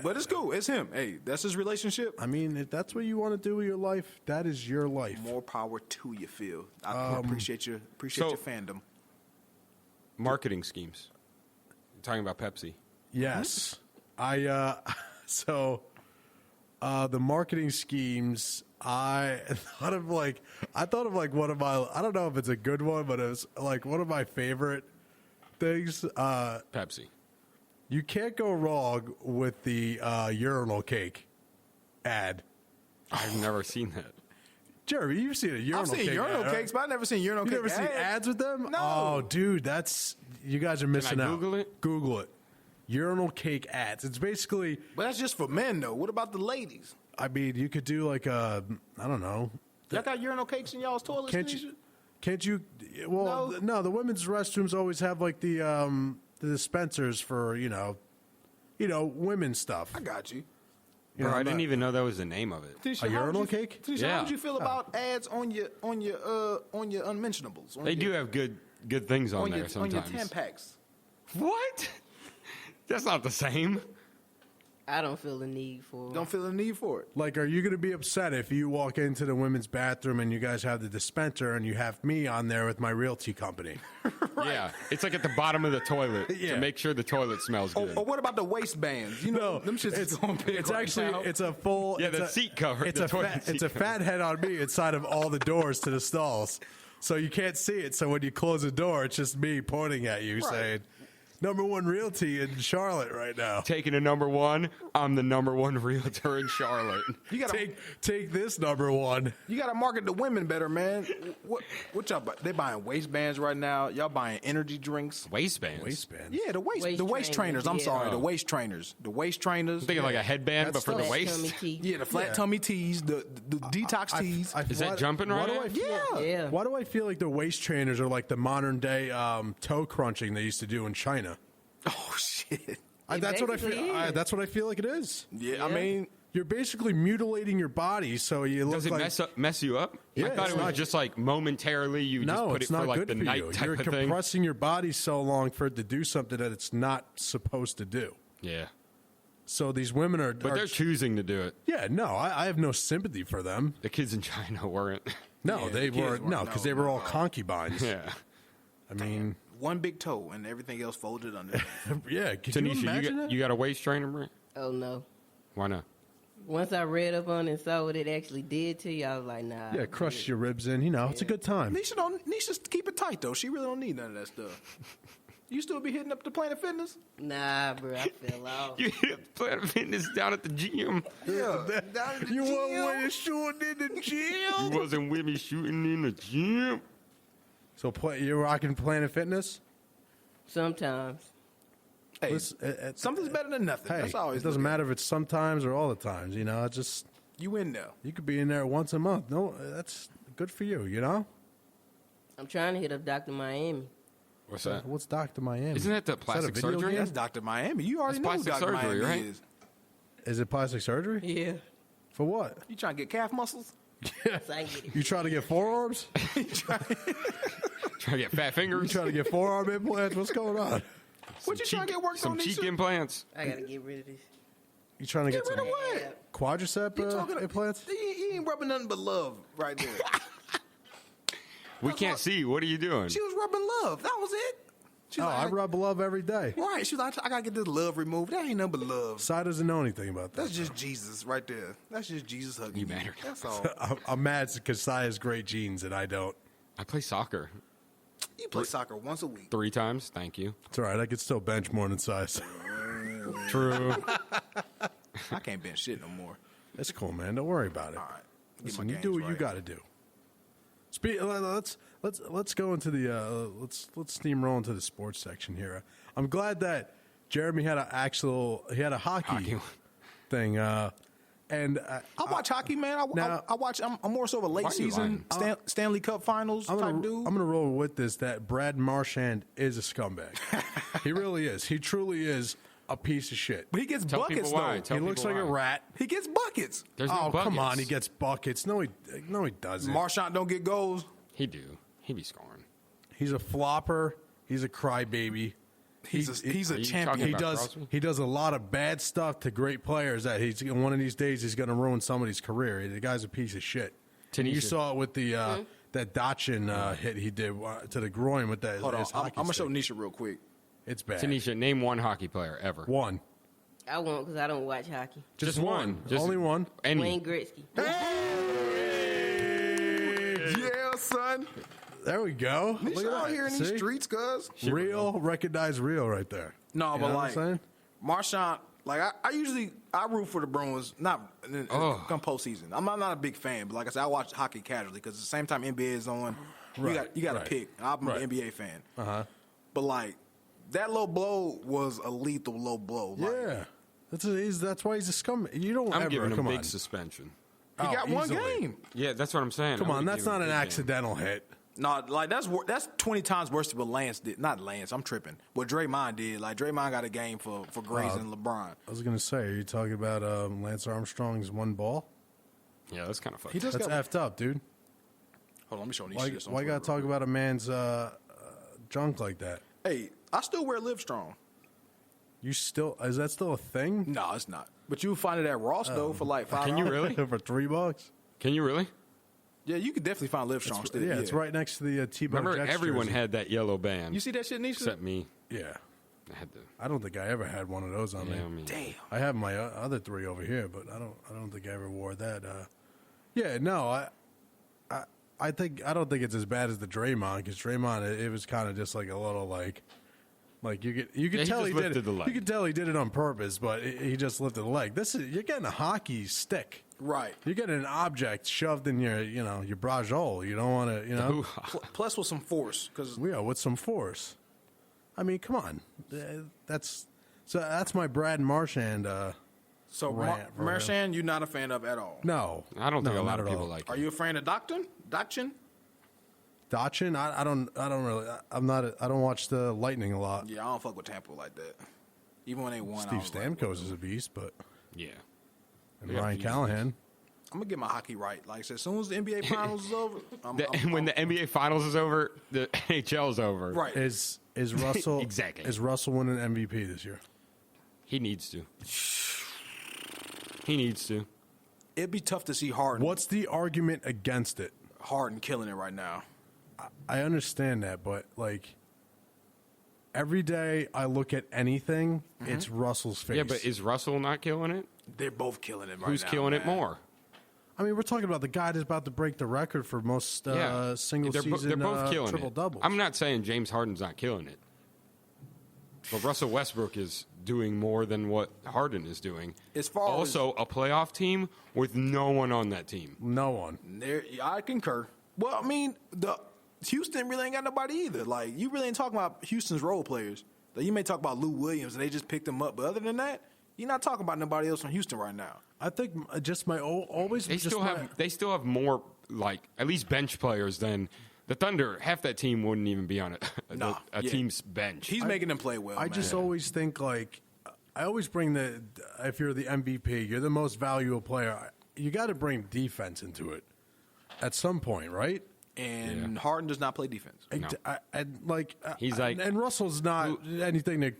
But it's cool. It's him. Hey, that's his relationship. I mean, if that's what you want to do with your life, that is your life. More power to you, Phil. I appreciate your fandom. Marketing schemes. You're talking about Pepsi. Yes, I the marketing schemes. I thought of like one of my, I don't know if it's a good one, but it was like one of my favorite things. Pepsi. You can't go wrong with the urinal cake ad. I've never seen that. Jeremy, you've seen a urinal I've seen cake urinal ad, right? cakes, but I've never seen urinal You cake never seen ads with them? No. Oh, dude, you guys are missing out. Google it? Google it. Urinal cake ads. It's basically, But that's just for men, though. What about the ladies? I mean, you could do like I don't know. Y'all got urinal cakes in y'all's toilets? Can't you? Well, No. no. The women's restrooms always have like the dispensers for women's stuff. I got you. You know, Bro, I I'm didn't not- even know that was the name of it. Tanisha, A how would urinal you- cake? Tanisha, Yeah. how would you feel about ads on your unmentionables? They do have good things on there on sometimes. your 10-packs. What? That's not the same. I don't feel the need for. Don't feel the need for it. Like, are you going to be upset if you walk into the women's bathroom and you guys have the dispenser and you have me on there with my realty company? Yeah, it's like at the bottom of the toilet Yeah. to make sure the toilet smells good. Or what about the waistbands? You know, them shits is going big It's right actually now. it's a full. Yeah, it's the a- seat cover, It's the a toilet fat, seat it's a fat head on me inside of all the doors to the stalls, so you can't see it. So when you close the door, it's just me pointing at you, saying, "#1 realty in Charlotte right now. Taking a number one, I'm the #1 realtor in Charlotte. You gotta Take this #1." You got to market the women better, man. What y'all buy? They buying waistbands right now. Y'all buying energy drinks. Waistbands. Waistband. Yeah, the waist Waist trainers. trainers, I'm yeah. sorry, the waist trainers. The waist trainers. I'm thinking like a headband, That's but for the flat waist. Tummy tea. Yeah, the flat tummy tees, the detox tees. Is that jumping right Why do now? I feel, Yeah. Yeah. Why do I feel like the waist trainers are like the modern day toe crunching they used to do in China? Oh shit. That's what I basically feel. is. That's what I feel like it is. Yeah, I Yeah. mean, You're basically mutilating your body, so you look Does it like mess you up? Yeah, I thought it's it was not- just like momentarily you just no, put it's it not for like good the for night you. type You're of thing. compressing your body so long for it to do something that it's not supposed to do. Yeah. So these women are, But they're choosing to do it. yeah, no, I have no sympathy for them. The kids in China weren't. No, Yeah, they the kids weren't. weren't. No, because No, they were all no. concubines. Yeah. I mean, One big toe and everything else folded under. yeah. Could you Tanisha, imagine that? you got a waist trainer, Brent? Oh no. Why not? Once I read up on it and saw what it actually did to you, I was like, nah. Yeah, crush your ribs in. You know, it's a good time. Nisha keep it tight though. She really don't need none of that stuff. You still be hitting up the Planet Fitness? Nah, bro, I fell off. You Planet Fitness down at the gym. Yeah. Down at the You gym. weren't with us shooting in the You gym. wasn't with me shooting in the gym. So you're rocking Planet Fitness? Sometimes. Hey, Listen, something's better than nothing. Hey, That's always it doesn't matter if it's sometimes or all the times. You know, it's just You in there? you could be in there once a month. No, that's good for you. You know. I'm trying to hit up Dr. Miami. What's that? What's Dr. Miami? Isn't that the Is that a plastic video surgery? game? That's Dr. Miami. You already know That's who plastic Dr. surgery, Miami right? is. Is it plastic surgery? Yeah. For what? You trying to get calf muscles? So I can get it. You trying to get forearms? Trying to get fat You fingers? trying to get forearm implants? What's going on? What you trying to get worked Some on, cheek Nisha? implants. I gotta get rid of this. You trying to get, Get rid some of what? quadricep You talking implants? He ain't rubbing nothing but love right there. We can't what- see. What are you doing? She was rubbing love. That was it. She's Oh, I rub love every day. Right. She's like, I gotta get this love removed. That ain't nothing but love. Sai doesn't know anything about that. That's just Jesus right there. That's just Jesus hugging You better. That's all. I'm mad because Sai has great genes and I don't. I play soccer You play soccer once a week. 3 times. Thank you. It's all right. I could still bench more than Sai. True. I can't bench shit no more. It's cool, man. Don't worry about it. All right. Get Listen, my you do games what you right. got to do. Let's go into the let's steamroll into the sports section here. I'm glad that Jeremy had a hockey thing. And I watch hockey, man. Now- I watch. I'm more so of a late Why are you season Stanley Cup Finals I'm type dude. gonna roll with this that Brad Marchand is a scumbag. He really is. He truly is a piece of shit. But he gets Tell buckets people why. though. Tell He looks people like a why. rat. He gets buckets. There's no Oh, buckets. come on. He gets buckets. No, he doesn't. Marchand don't get goals. He do. He be scoring. He's a flopper. He's a crybaby. He's a Are you champion. talking He about does. Crosby? He does a lot of bad stuff to great players. That he's one of these days he's going to ruin somebody's career. The guy's a piece of shit. And you Tanisha. saw it with the that Dachin hit he did to the groin with that. Hold on. his I'm hockey gonna show stick. Nisha real quick. It's bad. Tanisha, name one hockey player ever. One. I won't because I don't watch hockey. Just one. Just Only one. Any. Wayne Gretzky. Yeah, son. There we go. Look Nisha at out that. here in these See? streets, cuz. Real, recognize real right there. No, You but know what like I'm saying? Marchand, like I usually root for the Bruins. Not come postseason. I'm not a big fan, but like I said, I watch hockey casually because at the same time NBA is on. Right, You got to right. pick. I'm Right. an NBA fan. Uh-huh. But like that low blow was a lethal low blow. Like, Yeah. That's why he's a scum. You don't I'm ever giving him come big on. suspension. he got one easily. game. Yeah, that's what I'm saying. Come I on, would that's give him not a an big game. accidental hit. No, like that's 20 times worse than what Lance did. Not Lance, I'm tripping. What Draymond did. Like Draymond got a game for grazing LeBron. I was gonna say, are you talking about Lance Armstrong's one ball? Yeah, that's kind of fucked. He just That's got. effed up, dude. Hold on, let me show you Why, this. why you gotta talk about a man's junk like that? Hey, I still wear Livestrong. Is that still a thing? No, it's not. But you find it at Ross though for like $5. Can you really? For $3? Can you really? Yeah, you could definitely find Livestrong still. Yeah, it's right next to the T-Bone Remember, Jets everyone jersey. had that yellow band. You see that shit, Nisha? Except me. Yeah, I had to. I don't think I ever had one of those on me. Yeah, I mean, Damn. I have my other 3 over here, but I don't think I ever wore that. Yeah, no, I don't think it's as bad as the Draymond because Draymond it was kind of just like a little like you he could tell just he did lifted it. the leg. You could tell he did it on purpose, but he just lifted the leg. You're getting a hockey stick. Right. You're getting an object shoved in your your brajol. You don't want to Plus with some force, because with some force. I mean, come on, that's my Brad Marchand. so rant for him. Marchand, you're not a fan of at all. No, I don't think no, a lot not of at people all. like Are it. you a fan of Dachin? Dachin? I don't really. I'm not. I don't watch the Lightning a lot. Yeah, I don't fuck with Tampa like that. Even when they won, Steve Stamkos is a beast, but Yeah. and Yeah, Ryan he's- Callahan. I'm gonna get my hockey right. Like I said, as soon as the NBA Finals is over, When the NBA Finals is over, the NHL's over. right. Is Russell Exactly. Is Russell winning MVP this year? He needs to. He needs to. It'd be tough to see Harden. What's the argument against it? Harden killing it right now? I understand that, but like every day I look at anything, it's Russell's face. Yeah, but is Russell not killing it? They're both killing it right now. Who's killing it more? I mean, we're talking about the guy that's about to break the record for most single season they're both killing triple it. doubles. I'm not saying James Harden's not killing it, but Russell Westbrook is doing more than what Harden is doing. As far also, a playoff team with no one on that team. No one. I concur. Well, I mean, Houston really ain't got nobody either. Like, you really ain't talking about Houston's role players. Like, you may talk about Lou Williams, and they just picked him up. But other than that, you're not talking about nobody else from Houston right now. I think just my always. They still have more like at least bench players than the Thunder. Half that team wouldn't even be on a team's bench. He's making them play well. I just always think like I always bring if you're the MVP, you're the most valuable player. You got to bring defense into it at some point, right? And Harden does not play defense. No. He's like, and Russell's not anything to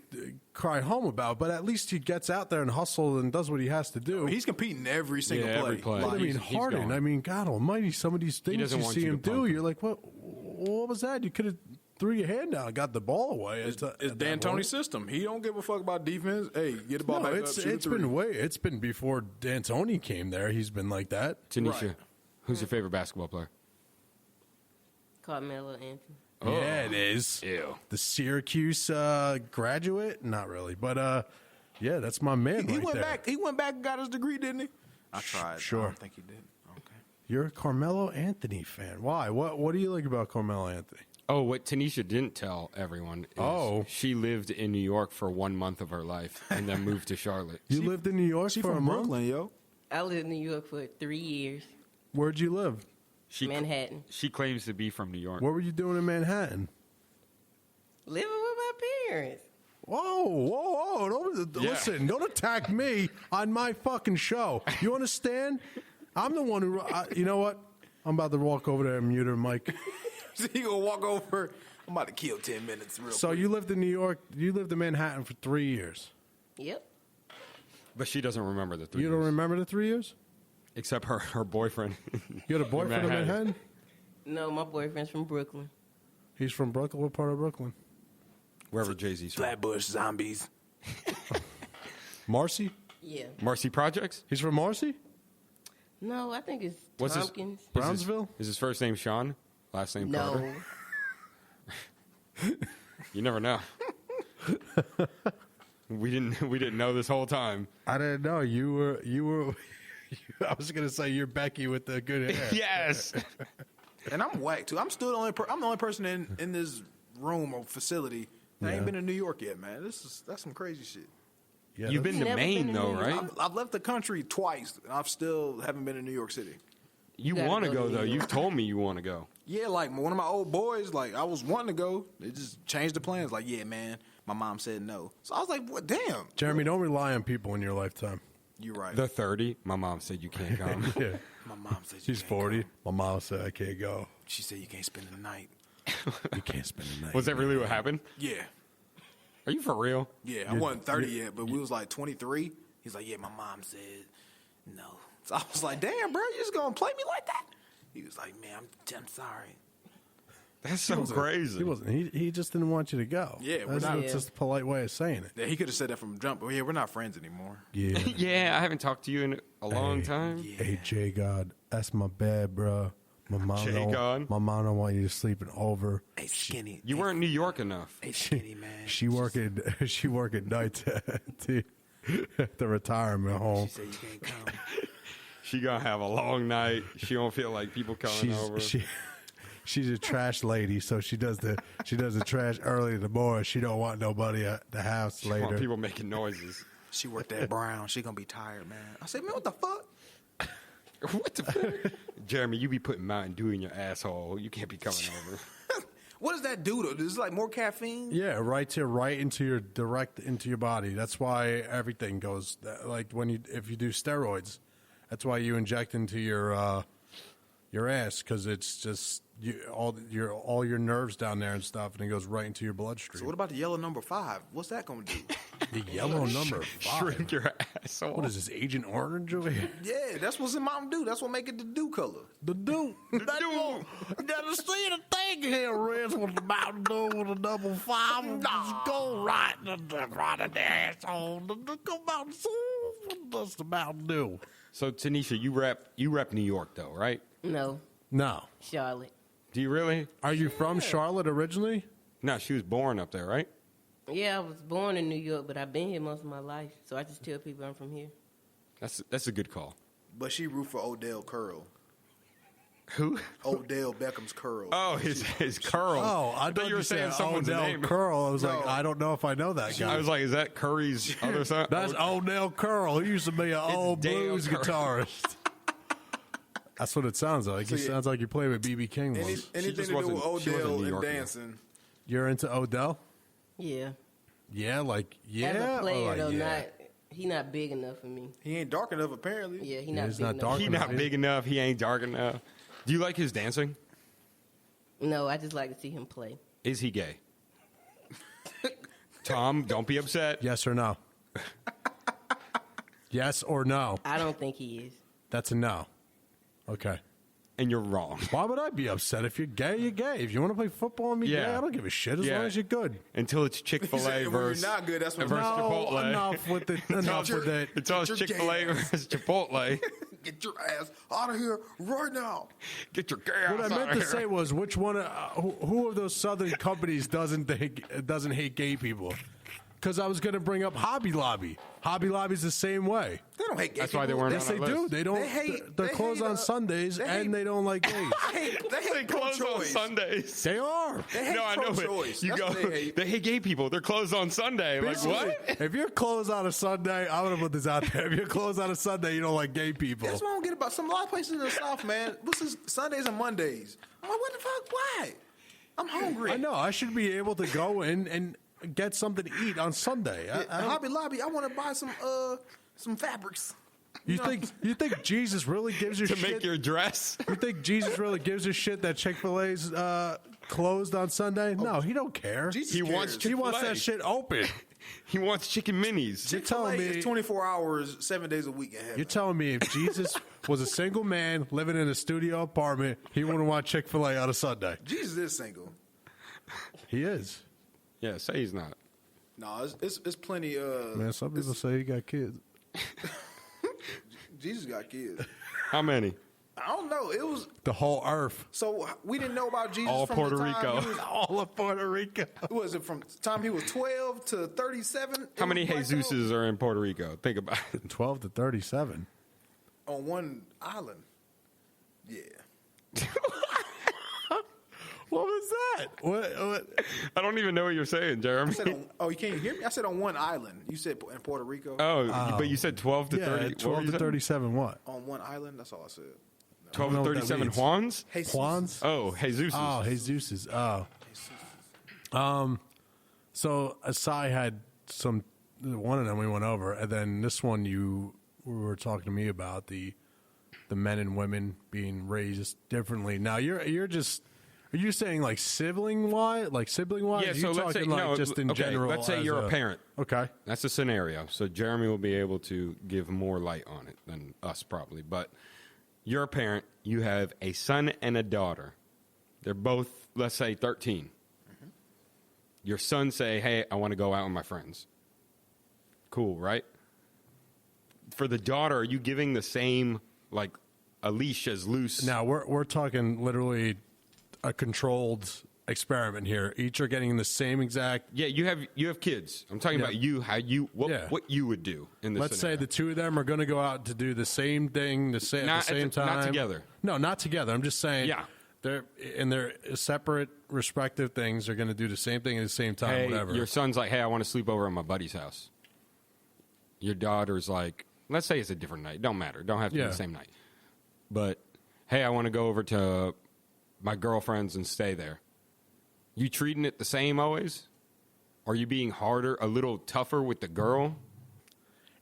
cry home about, but at least he gets out there and hustles and does what he has to do. He's competing every single play. Every play. But, I mean, Harden. I mean, God Almighty, some of these things you see him do, you're like, what was that? You could have threw your hand down, and got the ball away. It's D'Antoni's system. He don't give a fuck about defense. Hey, get the ball back up. It's been before D'Antoni came there. He's been like that. Tanisha, who's your favorite basketball player? Carmelo Anthony. Oh. Yeah, it is. Ew. The Syracuse graduate? Not really, but yeah, that's my man. He went back. He went back and got his degree, didn't he? I tried. Sure. I don't think he did. Okay. You're a Carmelo Anthony fan. Why? What do you like about Carmelo Anthony? Oh, what Tanisha didn't tell everyone is she lived in New York for 1 month of her life and then moved to Charlotte. You lived in New York for a month? Brooklyn, yo. I lived in New York for 3 years. Where'd you live? Manhattan. She claims to be from New York. What were you doing in Manhattan? Living with my parents. Whoa. Listen, don't attack me on my fucking show. You understand? I'm the one who, you know what? I'm about to walk over there and mute her mic. So you gonna walk over? I'm about to kill 10 minutes real quick. You lived in New York, you lived in Manhattan for 3 years. Yep. But she doesn't remember the 3 You years. don't remember the 3 years? Except her boyfriend. You had a boyfriend in Manhattan? No, my boyfriend's from Brooklyn. He's from Brooklyn? What part of Brooklyn? Wherever Jay-Z's from. Flatbush zombies. Marcy? Yeah. Marcy Projects? He's from Marcy? No, I think it's What's his- Tompkins. Brownsville? Is his first name Sean? Last name No. Carter? You never know. We didn't know this whole time. I didn't know. You were I was going to say you're Becky with the good hair. Yes. And I'm whack too. I'm still the only person in this room or facility that ain't been to New York yet, man. That's some crazy shit. Yeah, You've been to Never Maine, been to though, New right? York. I've left the country twice, and I've still haven't been in New York City. You gotta want to go go, to though. New York. You've told me you want to go. Yeah, like one of my old boys, like I was wanting to go. They just changed the plans. Like, yeah, man, my mom said no. So I was like, what? Damn. Jeremy, don't rely on people in your lifetime. You're right. The 30, my mom said you can't come. Yeah. My mom said you He's can't 40. go. My mom said I can't go. She said you can't spend the night. You can't spend the night. Was that really what happened? Yeah. Are you for real? Yeah, I wasn't 30 yet, but we was like 23. He's like, yeah, my mom said no. So I was like, damn, bro, you just gonna play me like that? He was like, man, I'm sorry. That's so crazy. He wasn't. He just didn't want you to go. Yeah, we're that's not- just a polite way of saying it. Yeah, he could have said that from the jump, but yeah, we're not friends anymore. Yeah. Yeah, I haven't talked to you in a long time. Hey, J God, that's my bad, bro. My mom J God? My mom don't want you sleeping over. Hey, skinny. You weren't in New York enough. Hey, skinny, man. She working nights at the retirement home. She said you can't come. She gonna have a long night. She don't feel like people coming over. She's a trash lady, so she does the trash early in the morning. She don't want nobody at the house She want later. people making noises. She worked at Brown. She gonna be tired, man. I said, man, what the fuck? What the fuck? Jeremy, you be putting Mountain Dew in your asshole. You can't be coming over. What does that do to? Is it like more caffeine? Yeah, right into your body. That's why everything goes like if you do steroids. That's why you inject into your ass because it's just all your nerves down there and stuff, and it goes right into your bloodstream. So what about the yellow number 5? What's that gonna do? The yellow number 5. Shrink your asshole. What is this, Agent Orange over here? Yeah, that's what's in Mountain Dew. That's what make it the dew color. The Dew. Now see the thing here, Riz, with the Mountain Dew with a double 5. Just go right in the asshole. Go Mountain Dew. That's the Mountain Dew. So Tanisha, you rep New York though, right? No, No. Charlotte. Do you really? Are you from Charlotte originally? No, she was born up there, right? Yeah, I was born in New York, but I've been here most of my life, so I just tell people I'm from here. That's a good call. But she root for Odell Curl. Who? Odell Beckham's curl. Oh, his curl. Oh, I thought you were saying someone's Odell name. Curl. I was No. like, I don't know if I know that guy. I was like, is that Curry's other son? That's Odell Curl. He used to be an old Dale blues Curl. guitarist. That's what it sounds like. So He sounds like you play with B.B. King once. Anything just to do with she wasn't Odell New and York, dancing. You're into Odell? Yeah. Yeah, like, yeah? As a player, or like, though, yeah? he not big enough for me. He ain't dark enough, apparently. Yeah, he Yeah, not he's big not enough. dark He not big enough. He ain't dark enough. Do you like his dancing? No, I just like to see him play. Is he gay? Tom, don't be upset. Yes or no? Yes or no? I don't think he is. That's a no. Okay. And you're wrong. Why would I be upset? If you're gay, you're gay. If you want to play football and be Yeah. gay, I don't give a shit as Yeah. long as you're good. Until it's Chick-fil-A When you're versus not good, that's when versus No, Chipotle. enough with it. Enough with it. It's always Get your Chick-fil-A gay ass. versus Chipotle. Get your ass out of here right now. Get your gas What I out meant of to here. say was, which one? Who of those southern companies doesn't hate gay people? Because I was going to bring up Hobby Lobby. Hobby Lobby's the same way. They don't hate gay That's why they people. weren't Yes, on they our do. list. They don't. They hate- They're they closed hate, on Sundays, they and hate- they don't like gays. They hate They close on pro-choice. Sundays. They are. They hate No, I know pro-choice. it. You That's go. what they hate. gay people. They're closed on Sunday. Like what? If you're closed on a Sunday, I'm gonna put this out there. If you're closed on a Sunday, you don't like gay people. That's what I don't get about a lot of places in the South, man. What's this Sundays and Mondays? I'm like, what the fuck? Why? I'm hungry. I know. I should be able to go in and get something to eat on Sunday. I At don't- Hobby Lobby, I want to buy some fabrics. you know? think Jesus really gives a To shit? make your dress. You think Jesus really gives a shit that Chick-fil-A's closed on Sunday? No, he don't care. Jesus He cares. wants He wants Chick-fil-A. that shit open. He wants chicken minis. You're telling Chick-fil-A me is 24 hours, 7 days a week in heaven. You're telling me if Jesus was a single man living in a studio apartment, he wouldn't want Chick-fil-A on a Sunday. Jesus is single. He is. Yeah, say he's not. No, it's plenty. Man, some people say he got kids. Jesus got kids. How many? I don't know. It was The whole earth. so we didn't know about Jesus All from Puerto the time Rico. He was, All of Puerto Rico. was it from the time he was 12 to 37? How many It was like Jesuses are in Puerto Rico? Think about it. 12 to 37. on one island? Yeah. What was that? What? I don't even know what you're saying, Jeremy. I said you can't hear me? I said on one island. You said in Puerto Rico. Oh, but you said 12 to Yeah, 30. what 12 were you to saying? 37 what? On one island. That's all I said. 12 I to don't know what that 37 means. Juans? Jesus. Juans? Oh, Jesuses. Oh, Jesus's. Oh. So Asai had one of them we went over, and then this one you were talking to me about the men and women being raised differently. Now you're just are you saying like sibling wise? Yeah, so let's say just in okay, general. let's say as you're a parent. Okay. That's a scenario. So Jeremy will be able to give more light on it than us probably. But you're a parent. You have a son and a daughter. They're both, let's say, 13. Mm-hmm. Your son say, hey, I want to go out with my friends. Cool, right? For the daughter, are you giving the same, like, a leash as loose? Now we're talking literally a controlled experiment here. Each are getting the same exact. Yeah, you have kids. I'm talking Yeah. about you, Yeah. what you would do in this Let's say scenario. the two of them are going to go out to do the same thing at the Not same at the- time. not together. No, not together. I'm just saying. Yeah. They're in their separate, respective things. They're going to do the same thing at the same time. Hey, whatever. your son's like, hey, I want to sleep over at my buddy's house. Your daughter's like, let's say it's a different night. Don't matter. Don't have to be Yeah. the same night. But, hey, I want to go over to my girlfriend's and stay there. You treating it the same always? Are you being harder, a little tougher with the girl?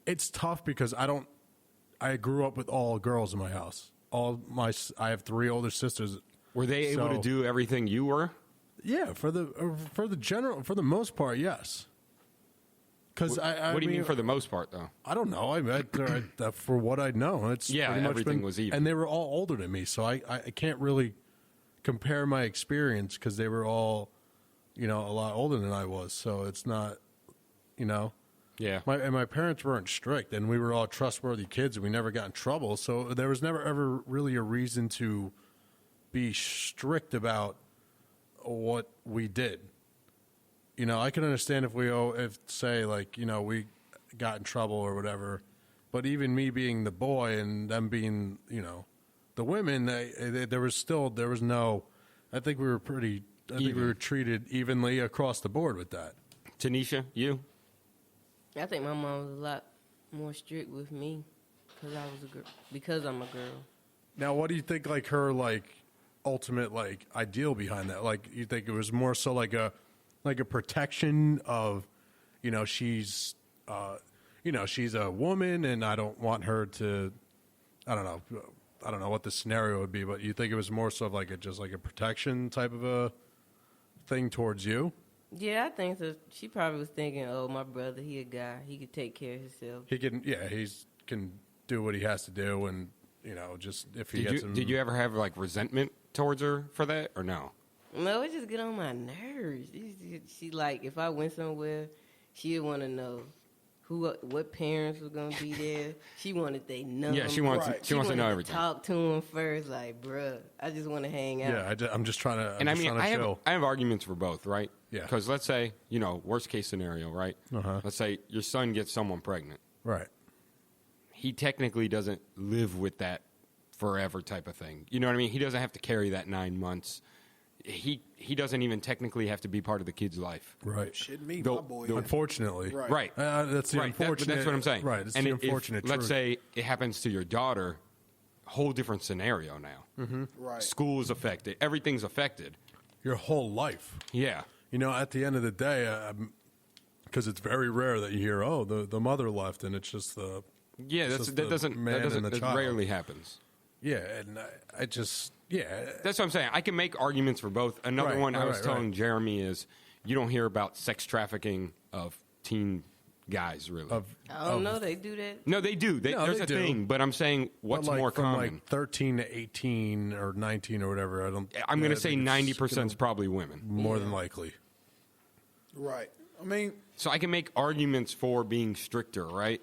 It's tough because I grew up with all girls in my house. I have 3 older sisters. Were they able to So- do everything you were? Yeah, for the most part, yes. Because what do you mean for the most part, though? I don't know. I met for what I know, it's pretty much everything was even, and they were all older than me, so I can't really compare my experience because they were all, a lot older than I was. So it's not, Yeah. My parents weren't strict, and we were all trustworthy kids, and we never got in trouble. So there was never ever really a reason to be strict about what we did. I can understand if we we got in trouble or whatever, but even me being the boy and them being, the women, there was no. I think we were we were treated evenly across the board with that. Tanisha, you? I think my mom was a lot more strict with me because I was a girl. Because I'm a girl. Now, what do you think? Her ultimate ideal behind that? You think it was more so like a protection of, she's she's a woman, and I don't want her to. I don't know what the scenario would be, but you think it was more so of just a protection type of a thing towards you? Yeah, I think so. She probably was thinking, "Oh, my brother, he a guy. He could take care of himself. He can, can do what he has to do, and just if he gets him." Did you ever have resentment towards her for that, or no? No, it just get on my nerves. She if I went somewhere, she'd want to know what parents were gonna be there. She wanted they number. Yeah, she wants to know everything. Talk to them first, bruh. I just want to hang out. Yeah, I'm just trying to. And I have arguments for both, right? Yeah. Because let's say worst case scenario, right? Uh-huh. Let's say your son gets someone pregnant. Right. He technically doesn't live with that forever type of thing. You know what I mean? He doesn't have to carry that 9 months. He doesn't even technically have to be part of the kid's life. Right. Shouldn't be, my boy. Unfortunately. Right. That's the unfortunate. That's what I'm saying. Right. It's and the unfortunate let's say it happens to your daughter, whole different scenario now. Mm-hmm. Right. School is affected. Everything's affected. Your whole life. Yeah. At the end of the day, because it's very rare that you hear, "Oh, the mother left," and it's just the that rarely happens. Yeah, and That's what I'm saying. I can make arguments for both. Another one I was telling Jeremy is you don't hear about sex trafficking of teen guys, really. I don't know. They do that. No, they do. There's a thing, but I'm saying what's more common. From 13 to 18 or 19 or whatever. I'm going to say 90% is probably women. More than likely. Right. I mean, so I can make arguments for being stricter, right?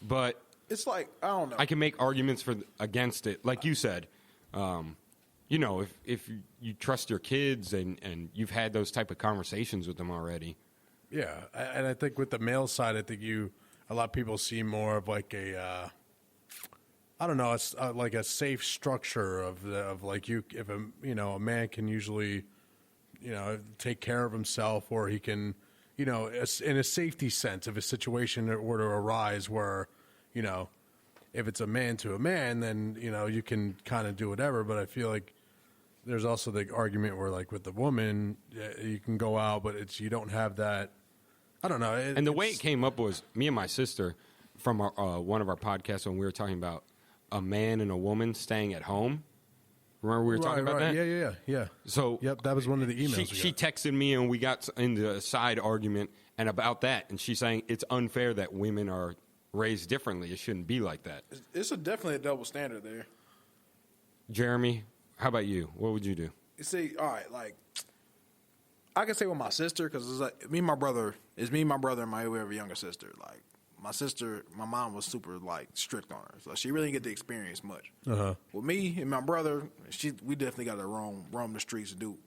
But it's I don't know. I can make arguments against it, like you said. If you trust your kids and you've had those type of conversations with them already. Yeah, and I think with the male side, I think a lot of people see more of I don't know, it's like a safe structure of if a man can usually, take care of himself, or he can, in a safety sense, if a situation were to arise where, if it's a man to a man, then, you can kind of do whatever. But I feel like there's also the argument where, with the woman, you can go out, but you don't have that. I don't know. And the way it came up was me and my sister from one of our podcasts when we were talking about a man and a woman staying at home. Remember we were talking about that? Yeah. So that was one of the emails. She texted me and we got into a side argument and about that, and she's saying it's unfair that women are raised differently. It shouldn't be like that. It's definitely a double standard there. Jeremy, how about you? What would you do? You see, all right, I can say with my sister, because it's me and my brother, and my younger sister. My sister, my mom was super strict on her, so she really didn't get to experience much. Uh-huh. With me and my brother, we definitely got to roam the streets and do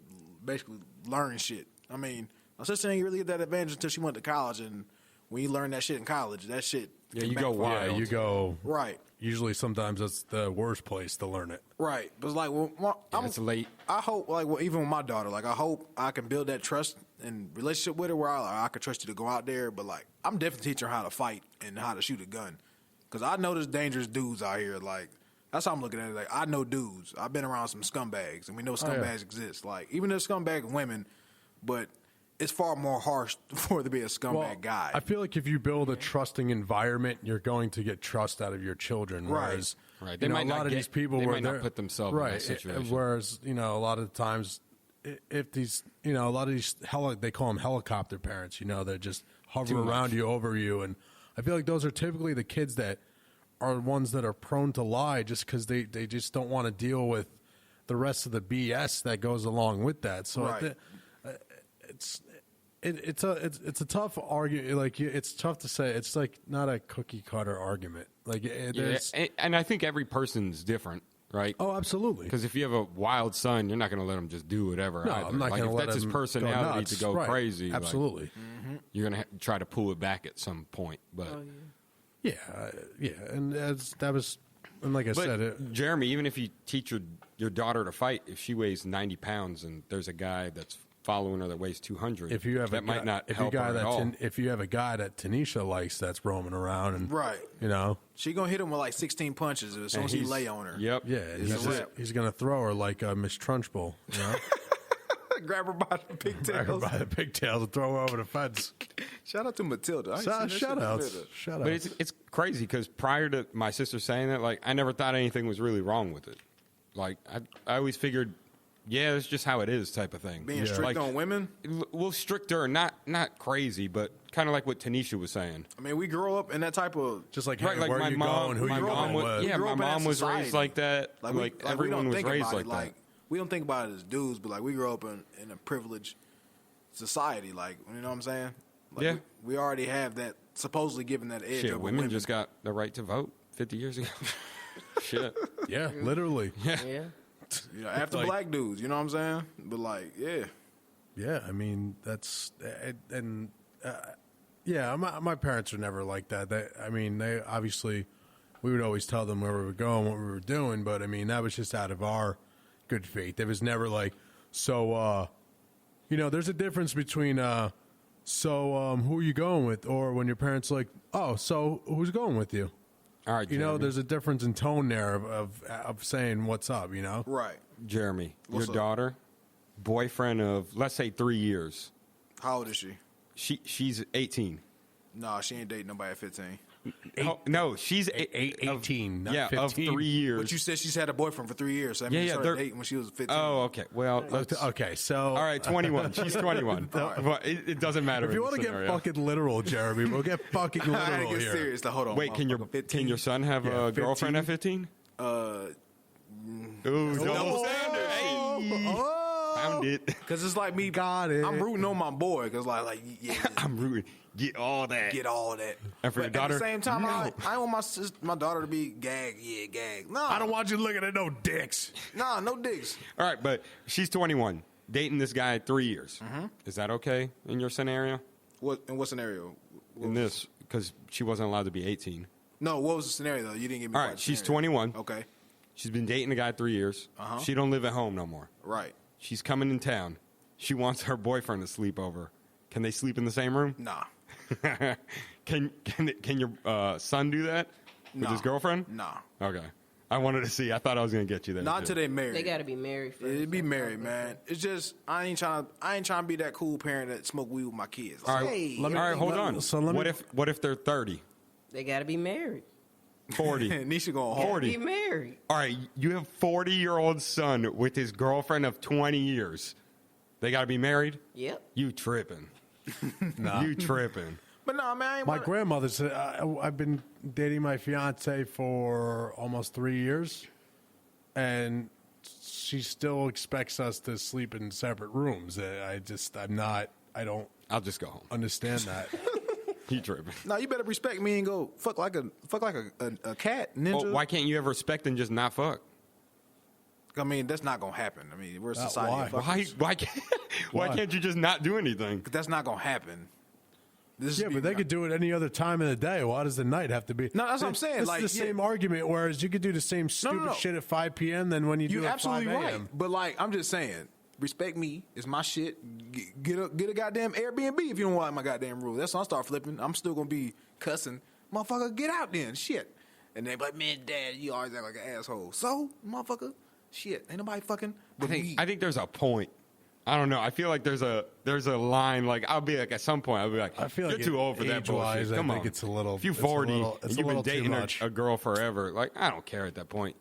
basically learning shit. I mean, my sister didn't really get that advantage until she went to college, and when you learn that shit in college, that shit. Yeah, you go wild. Yeah, you go right. Usually, sometimes that's the worst place to learn it. Right, but it's it's late. I hope, even with my daughter, I hope I can build that trust and relationship with her where I can trust you to go out there. But I'm definitely teaching her how to fight and how to shoot a gun, because I know there's dangerous dudes out here. That's how I'm looking at it. I know dudes. I've been around some scumbags, and we know scumbags exist. Even there's scumbag women, but it's far more harsh for it to be a scumbag guy. I feel like if you build a trusting environment, you're going to get trust out of your children. Right. Whereas, They might a lot of these people they might not put themselves in that situation. Whereas, a lot of the times, if these, a lot of these, they call them helicopter parents. They're just hover Too around much. you, over you, and I feel like those are typically the kids that are ones that are prone to lie just because they just don't want to deal with the rest of the BS that goes along with that. So Right. it's a tough argument. Like it's tough to say. It's like not a cookie cutter argument. Like there's and I think every person's different, right? oh, absolutely. Because if you have a wild son, you're not going to let him just do whatever. No, either. I'm not like going to if let that's his him go personality nuts. to go Right. crazy. like, Absolutely. you're going to try to pull it back at some point. But Oh, yeah. Yeah, and that was, and like I said, Jeremy, even if you teach your daughter to fight, if she weighs 90 pounds and there's a guy that's following her that weighs 200, if you have that a might guy, not if help you guy her at that all. if you have a guy that Tanisha likes that's roaming around and Right. you know, She gonna hit him with like 16 punches as soon as he he's- lay on her. Yep. yeah, It's a wrap. he's gonna throw her like Miss Trunchbull, you know, Grab her by the grab her pigtails. by the pigtails and throw her over the fence. Shout out to Matilda. I ain't seen that shit Shout in a outs, minute. shout But outs. it's crazy because prior to my sister saying that, like, I never thought anything was really wrong with it. Like, I always figured, yeah, it's just how it is type of thing. Being Yeah. strict Like- on women. Well, stricter, not crazy, but kind of like what Tanisha was saying. I mean, we grow up in that type of. Just like, Right, hey, like where my you mom, going, who my you mom going was, with? yeah, We grew my up in that mom was raised society. like that. Like, we everyone don't was think raised about like it, that. like we don't think about it as dudes, but like we grew up in a privileged society. Like, you know what I'm saying? Like, Yeah. we already have that supposedly given that edge. Shit, over women just got the right to vote 50 years ago. Shit. Yeah, literally. Yeah. you know, after like- black dudes. You know what I'm saying? But like, yeah. Yeah, I mean that's and yeah, my parents were never like that. They obviously we would always tell them where we were going, what we were doing, but I mean that was just out of our good faith. It was never like so. You know, there's a difference between who are you going with, or when your parents like, oh, so who's going with you? All right, You know, Jeremy. there's a difference in tone there of saying what's up. You know, Right. Jeremy, What's your up? daughter, boyfriend of, let's say, 3 years. How old is she? She's 18. No, she ain't dating nobody at 15. No, she's 18, not yeah, 15. of 3 years. But you said she's had a boyfriend for 3 years. So that Yeah, means yeah, she started they're- dating when she was 15. Oh, okay. Well, let's, okay, so all right, 21. She's 21. But it doesn't matter. if you in want this to get scenario. fucking literal, Jeremy, we'll get fucking I gotta literal get here. serious. Now, hold on. Wait, can motherfucker, your son have Yeah, a girlfriend 15? at 15? Uh, Ooh, double standard. Hey, found it. Cause it's like me. Got it. I'm rooting on my boy. Cause like yeah, I'm rooting. Get all that. get all that. And for But your daughter? at the same time, No. I want my daughter to be gagged. Yeah, gagged. No, I don't want you looking at no dicks. Nah, no dicks. All right, but she's 21, dating this guy 3 years. Mm-hmm. Is that okay in your scenario? What in what scenario? In this, because she wasn't allowed to be 18. No, what was the scenario though? You didn't give me. All quite right, the she's scenario. 21. Okay, She's been dating the guy 3 years. Uh-huh. She don't live at home no more. right. She's coming in town. She wants her boyfriend to sleep over. Can they sleep in the same room? Nah, Can your son do that with Nah. his girlfriend? nah. Okay. I wanted to see. I thought I was going to get you there. Not too. until they married. They got to be married first. It'd be married, man. It's just I ain't trying to be that cool parent that smoke weed with my kids. All right, Hey, let me- all right, hold let- on. so let me- What if they're 30, They got to be married. 40? Nisha going hard. 40. Be married. All right, you have 40-year-old son with his girlfriend of 20 years. They got to be married? Yep. You tripping. Nah. You tripping. But no, man. I ain't My wanna- grandmother said, I've been dating my fiance for almost 3 years, and she still expects us to sleep in separate rooms. I don't I'll just go home. understand that. You tripping. No, you better respect me and go fuck like a cat ninja. Well, why can't you ever respect and just not fuck? I mean, that's not gonna happen. I mean, we're a society. why? Of fuckers. Why can't you just not do anything? That's not gonna happen. This Yeah, is but they could do it any other time of the day. Why does the night have to be? No, that's what I'm saying. This Like, is the yeah. same argument. Whereas you could do the same stupid no. shit at 5 p.m. than when you do You're at 5 absolutely a.m. right. But like, I'm just saying, respect me. It's my shit. Get a goddamn Airbnb if you don't like my goddamn rule. That's when I start flipping. I'm still gonna be cussing, motherfucker. Get out then, shit. And they be like, man, dad, you always act like an asshole. So, motherfucker, shit, ain't nobody fucking. But me. I think there's a point. I don't know. I feel like there's a line. Like I'll be like at some point I'll be like, I feel you're like too old for that age-wise, bullshit. I Come think on, it's a little- If you're it's a 40 little- it's and a you've been little too dating much. a girl forever, like I don't care at that point.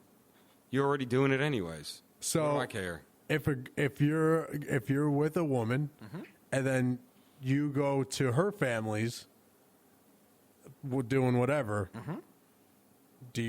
You're already doing it anyways. So what do I care? If you're with a woman Mm-hmm. and then you go to her family's, doing whatever. Do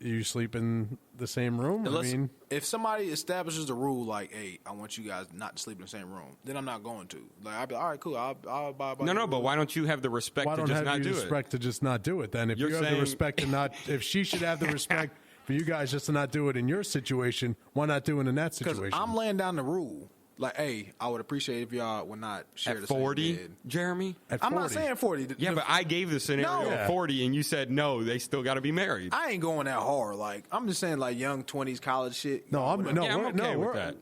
you sleep in the same room? Unless, if somebody establishes a rule like, "Hey, I want you guys not to sleep in the same room," then I'm not going to. Like, I'll be all right, cool. I'll abide by. No, but why don't you have the respect to just not do it? Respect to just not do it? Then, if you have the respect to not, if she should have the respect for you guys just to not do it in your situation, why not do it in that situation? Because I'm laying down the rule. Like, hey, I would appreciate if y'all would not share the 40, same bed. Jeremy? At I'm 40. not saying 40. Yeah, but I gave the scenario No. of 40, and you said no, they still got to be married. I ain't going that hard. Like, I'm just saying, like, young 20s college shit. No, I'm okay with that.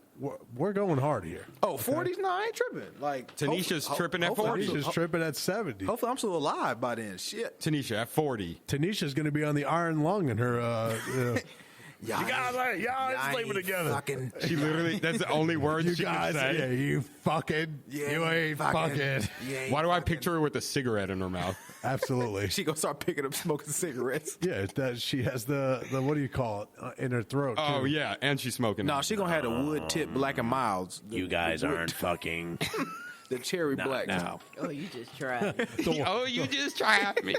We're going hard here. Oh, 40s? No, I ain't tripping. Like, Tanisha's tripping at 40. Tanisha's tripping at 70. Hopefully, I'm still alive by then. Shit. Tanisha at 40. Tanisha's going to be on the iron lung in her. Y'all y'all sleeping together. Fucking, She literally, that's the only word You she guys, can say. yeah, you fucking, you ain't fucking. Why do I picture her with a cigarette in her mouth? Absolutely. She gonna start picking up smoking cigarettes. Yeah, that she has the what do you call it in her throat? Oh, too. yeah, and she's smoking. No, she gonna have the wood tip Black and Milds. You guys aren't fucking. The cherry Not black. now. Oh, you just tried. Oh, you just tried me.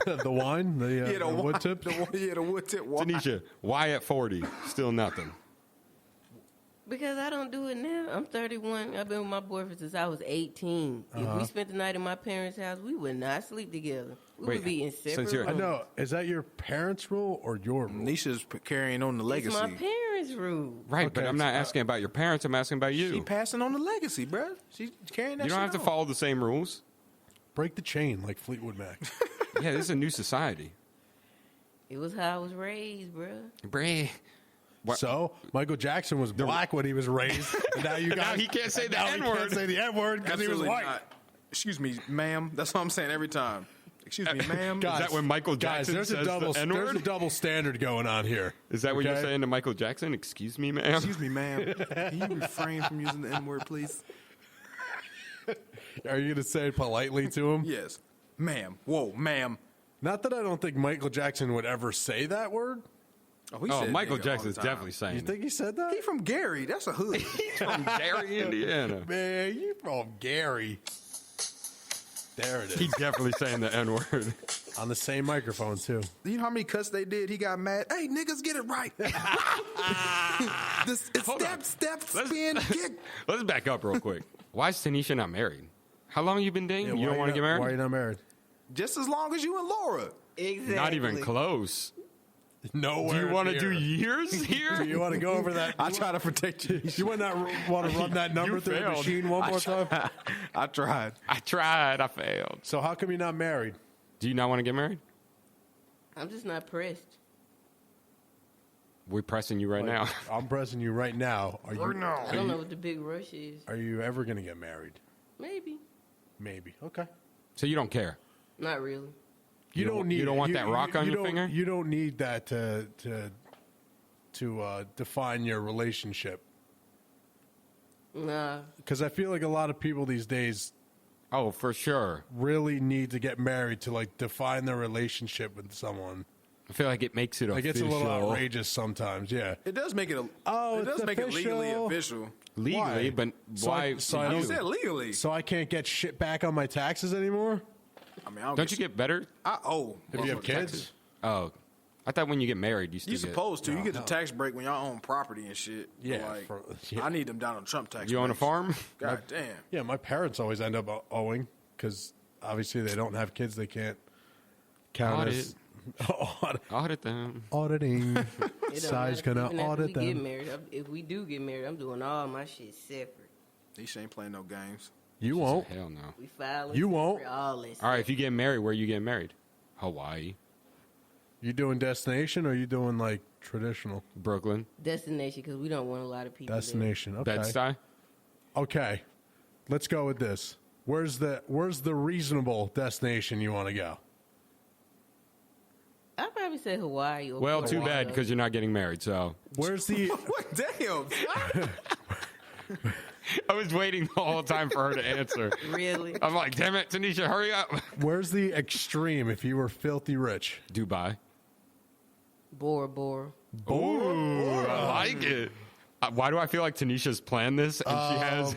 the wine, the wood tip. The wood tip wine. Tanisha, why at 40? Still nothing. Because I don't do it now. I'm 31. I've been with my boyfriend since I was 18. If we spent the night in my parents' house, we would not sleep together. We Wait, would be in since separate you're- I rooms. know. Is that your parents' rule or your rule? Nisha's carrying on the It's legacy. my parents' rule. Right, but Okay, I'm not so, asking about your parents. I'm asking about you. She passing on the legacy, bro. She's carrying that You don't have shit to on. follow the same rules. Break the chain like Fleetwood Mac. Yeah, this is a new society. It was how I was raised, bro. Bray. What? So Michael Jackson was black when he was raised. And now you guys, Now he can't say the now he N-word. Can't say the N word because he was Absolutely white. not. Excuse me, ma'am. That's what I'm saying every time. Excuse me, ma'am. Guys, that when Michael guys, Jackson there's says there's the N-word? a double standard going on here. Is that what you're Okay? saying to Michael Jackson? Excuse me, ma'am. Excuse me, ma'am. Can you refrain from using the N word, please? Are you going to say it politely to him? Yes, ma'am. Whoa, ma'am. Not that I don't think Michael Jackson would ever say that word. He Oh, said Michael nigga all Jackson's the time. definitely saying You think he said that? He from Gary. That's a hood. from Gary, Indiana. Man, you from Gary. There it is. He's definitely saying the N-word. On the same microphone, too. You know how many cuts they did? He got mad. Hey, niggas, get it right. It's Hold on. step, Let's- spin, kick. Let's back up real quick. Why is Tanisha not married? How long have you been dating? You don't want to get Why are married? you not married? Just as long as you and Laura. Exactly. Not even close. Nowhere. Do you want to do near. years here? Do you want to go over that? I try to protect you. You want to run that number You through the failed. machine one more time? I tried. I tried. I failed. So how come you're not married? Do you not want to get married? I'm just not pressed. We're pressing you right now. I'm pressing you right now. I don't know what the big rush is. Are you ever going to get married? Maybe. Maybe. Okay. So you don't care? Not really. You don't need. You don't want that rock on your don't- finger? You don't need that to define your relationship. Nah. Because I feel like a lot of people these days Oh, for sure. really need to get married to like define their relationship with someone. I feel like it makes it Like it's official. a little outrageous sometimes. Yeah. It does make it. It's does make it legally official. official. Legally, Why? but So why? I- so I to don't- You you? said legally. So I can't get shit back on my taxes anymore I mean, I Don't you get better? if you have kids. Oh, I thought when you get married, you still You get. supposed to. You get the tax break when y'all own property and shit. But, Yeah, like, yeah. I need them Donald Trump tax. You own a breaks. farm? God damn. Yeah, my parents always end up owing because obviously they don't have kids. They can't count as Audit them. auditing. It don't Size matter. gonna Even after audit we get them. married, if we do get married, I'm doing all my shit separate. These ain't playing no games. You won't. Hell no. We file. You won't. All this. All right, if you get married, where you getting married? Hawaii, You doing destination or you doing like traditional Brooklyn, Destination, because we don't want a lot of people. there. destination? Okay. Bed-Stuy. Okay. Let's go with this. Where's the reasonable destination you want to go? I'd probably say Hawaii. Or Well, too Puerto bad Rico. because you're not getting married. So Where's the What? Damn. I was waiting the whole time for her to answer. Really? I'm like, damn it, Tanisha, hurry up. where's the extreme if you were filthy rich? Dubai. Bora Bora. Ooh, I like it. Why do I feel like Tanisha's planned this and she has?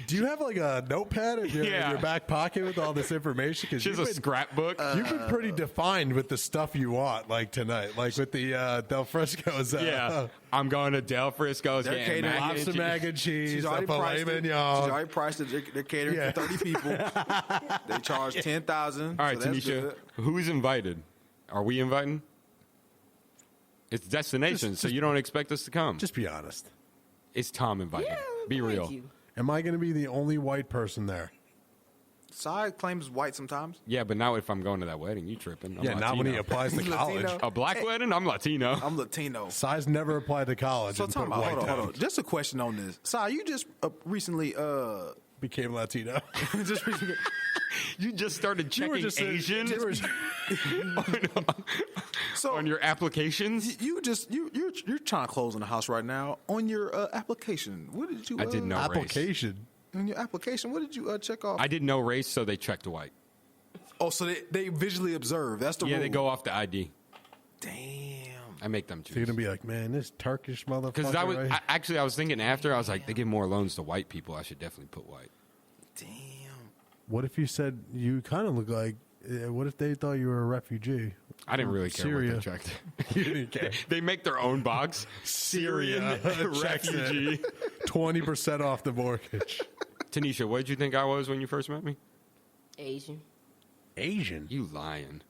Do you have like a notepad in your back pocket with all this information? Because She has a scrapbook. You've been pretty defined with the stuff you want, like tonight, like with the Del Frisco's. Yeah, I'm going to Del Frisco's. They're Getting catering lobster mac and cheese, a filet mignon. She's already priced it. They're catering for 30 people. They charge $10,000. All right, so that's Tanisha, good. who's invited? Are we inviting? It's destination, so you don't expect us to come. Just be honest. It's Tom invited. Yeah, Be thank real. you. Am I going to be the only white person there? Side claims white sometimes. Yeah, but now if I'm going to that wedding, you tripping. I'm Yeah, not when he Latino. applies to He's college. Latino. A black wedding? I'm Latino. I'm Latino. Size never applied to college So and talking put about, white hold down. on. Just a question on this. Sai, you just recently Became Latino. just recently, You just started You were checking just Asian so on your applications. you're trying to close on the house right now on your application. What did you? I did no race. Application. On your application, what did you check off? I did no race, so they checked white. Oh, so they visually observe. That's the Yeah, rule. they go off the ID. Damn. I make them So you're choose. going to be like, man, this Turkish motherfucker. Because right? I was thinking after, I was like, they give more loans to white people. I should definitely put white. Damn. What if you said you kind of look like, what if they thought you were a refugee? I didn't really care Syria. what they checked. You didn't care. They make their own box. Syria. Checks it. refugee. 20% off the mortgage. Tanisha, what did you think I was when you first met me? Asian. Asian. You lying.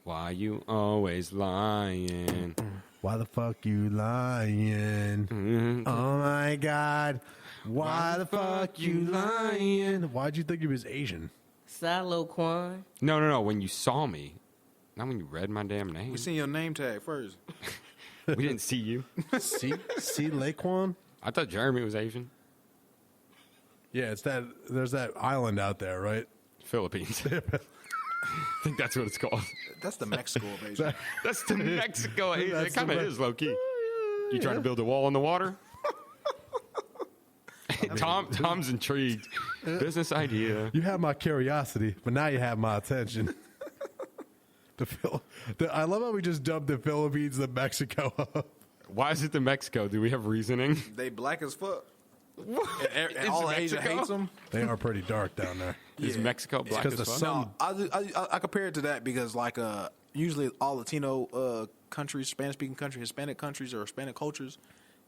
Why you always lying? Why the fuck you lying? Mm-hmm. Oh my God. Why the fuck you lying? Why'd you think he was Asian? Silo Kwan. No. When you saw me, not when you read my damn name. We seen your name tag first. We didn't see you. See Laquan? I thought Jeremy was Asian. Yeah, it's that. There's that island out there, right? Philippines. I think that's what it's called. That's the Mexico of Asia. That's the Mexico. It That's kind of the- is low key. You trying to build a wall in the water? Tom's intrigued. Business idea. You have my curiosity, but now you have my attention. I love how we just dubbed the Philippines the Mexico. Why is it the Mexico? Do we have reasoning? They black as fuck. And Is all Asia Mexico? hates them. They are pretty dark down there. Is Yeah. Mexico black 'cause as the fuck? sun- I compare it to that because like usually all Latino countries, Spanish speaking countries, Hispanic countries, or Hispanic cultures,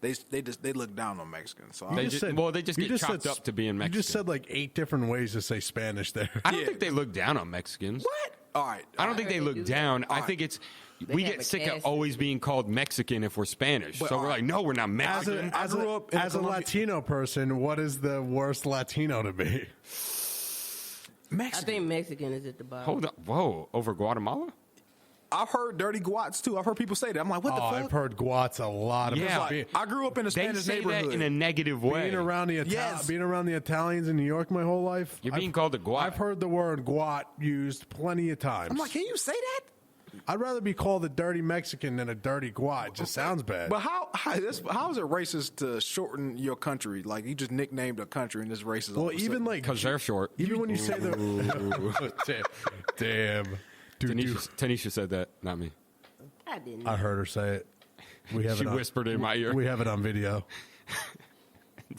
they look down on Mexicans. So They I'm- just- said- well, they just you get chopped said- up to being You just Mexican. said like 8 different ways to say Spanish there. I don't Yeah. think they look down on Mexicans. what? All right. I don't think they They look do. down. I All think it's They we have get a sick of caste. always being called Mexican if we're Spanish. But So all we're right. like, no, we're not As Mexican. a, as I grew a, up in as a Colombia. Latino person, what is the worst Latino to be? I Mexican. think Mexican is at the bottom. Hold up. Whoa. Over Guatemala? I've heard dirty guats too. I've heard people say that. I'm like, what the Oh, fuck? I've heard Guats a lot of Yeah. Being, I grew up in a They Spanish say neighborhood. that in a negative way. being around the Yes. being around the Italians in New York my whole life. You're being called a Guat. I've heard the word Guat used plenty of times. I'm like, can you say that? I'd rather be called a dirty Mexican than a dirty Guat. It just sounds bad. But how is it racist to shorten your country? Like you just nicknamed a country and it's racist. all well, of a even sudden. like Because they're short. even when you say the damn, dude, Tanisha said that, not me. I didn't. I heard her say it. We have She it on, whispered in my ear. We have it on video.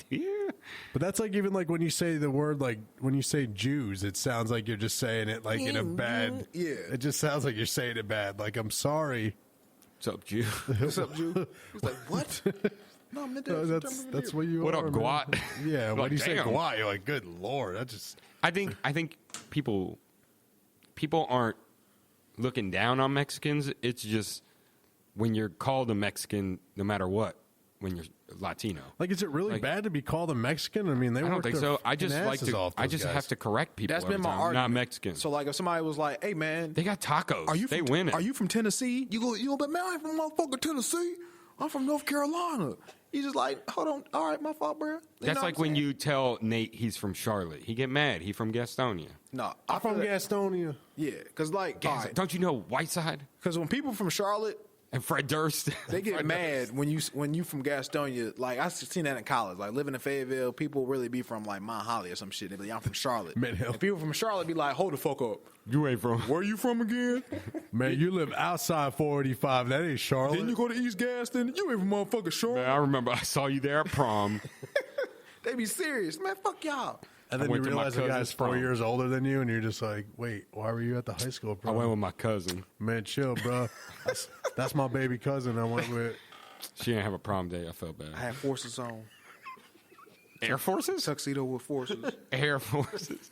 Yeah. But that's like even like when you say the word like when you say Jews, it sounds like you're just saying it like in a bad. Yeah. It just sounds like you're saying it bad. Like I'm sorry. What's up, Jew? What's up, Jew? He's like, what? No, I meant that. No, that's what you What are. up, man. Guat? Yeah, when Like, you say damn. Guat, you're like, good lord, that just I think people aren't looking down on Mexicans. It's just when you're called a Mexican, no matter what, when you're Latino. like. Is it really Like- bad to be called a Mexican? I mean, they I don't work think their so. I fucking just like asses to. off, I those just guys. have to correct people. That's been every my time. argument. Not Mexican. So like, if somebody was like, "Hey man, They got tacos. are you they from win it. Are you from Tennessee?" You go, but man, I ain't from motherfucking Tennessee. I'm from North Carolina. You just like, hold on, all right, my fault, bro. That's like when you tell Nate he's from Charlotte. He get mad. He from Gastonia. No, I'm from Gastonia. Gastonia. Yeah, because like, all right, Don't you know Whiteside? because when people from Charlotte And Fred Durst. They get mad when you from Gastonia. Like I seen that in college. Like living in Fayetteville, people really be from like Mount Holly or some shit. They be like, I'm from Charlotte. Mid-Hill. And people from Charlotte be like, hold the fuck up. You ain't from. Where you from again? Man, you live outside 485. That ain't Charlotte. Then you go to East Gaston. You ain't from motherfucking Charlotte. Man, I remember I saw you there at prom. They be serious, man. Fuck y'all. And then I you went to my realize the guy's cousin's 4 prom. years older than you, and you're just like, wait, why were you at the high school I prom? went with my cousin. Man, chill, bro. That's my baby cousin I went with. She didn't have a prom day. I felt bad. I had forces on. Air Forces? Tuxedo with forces. Air Forces.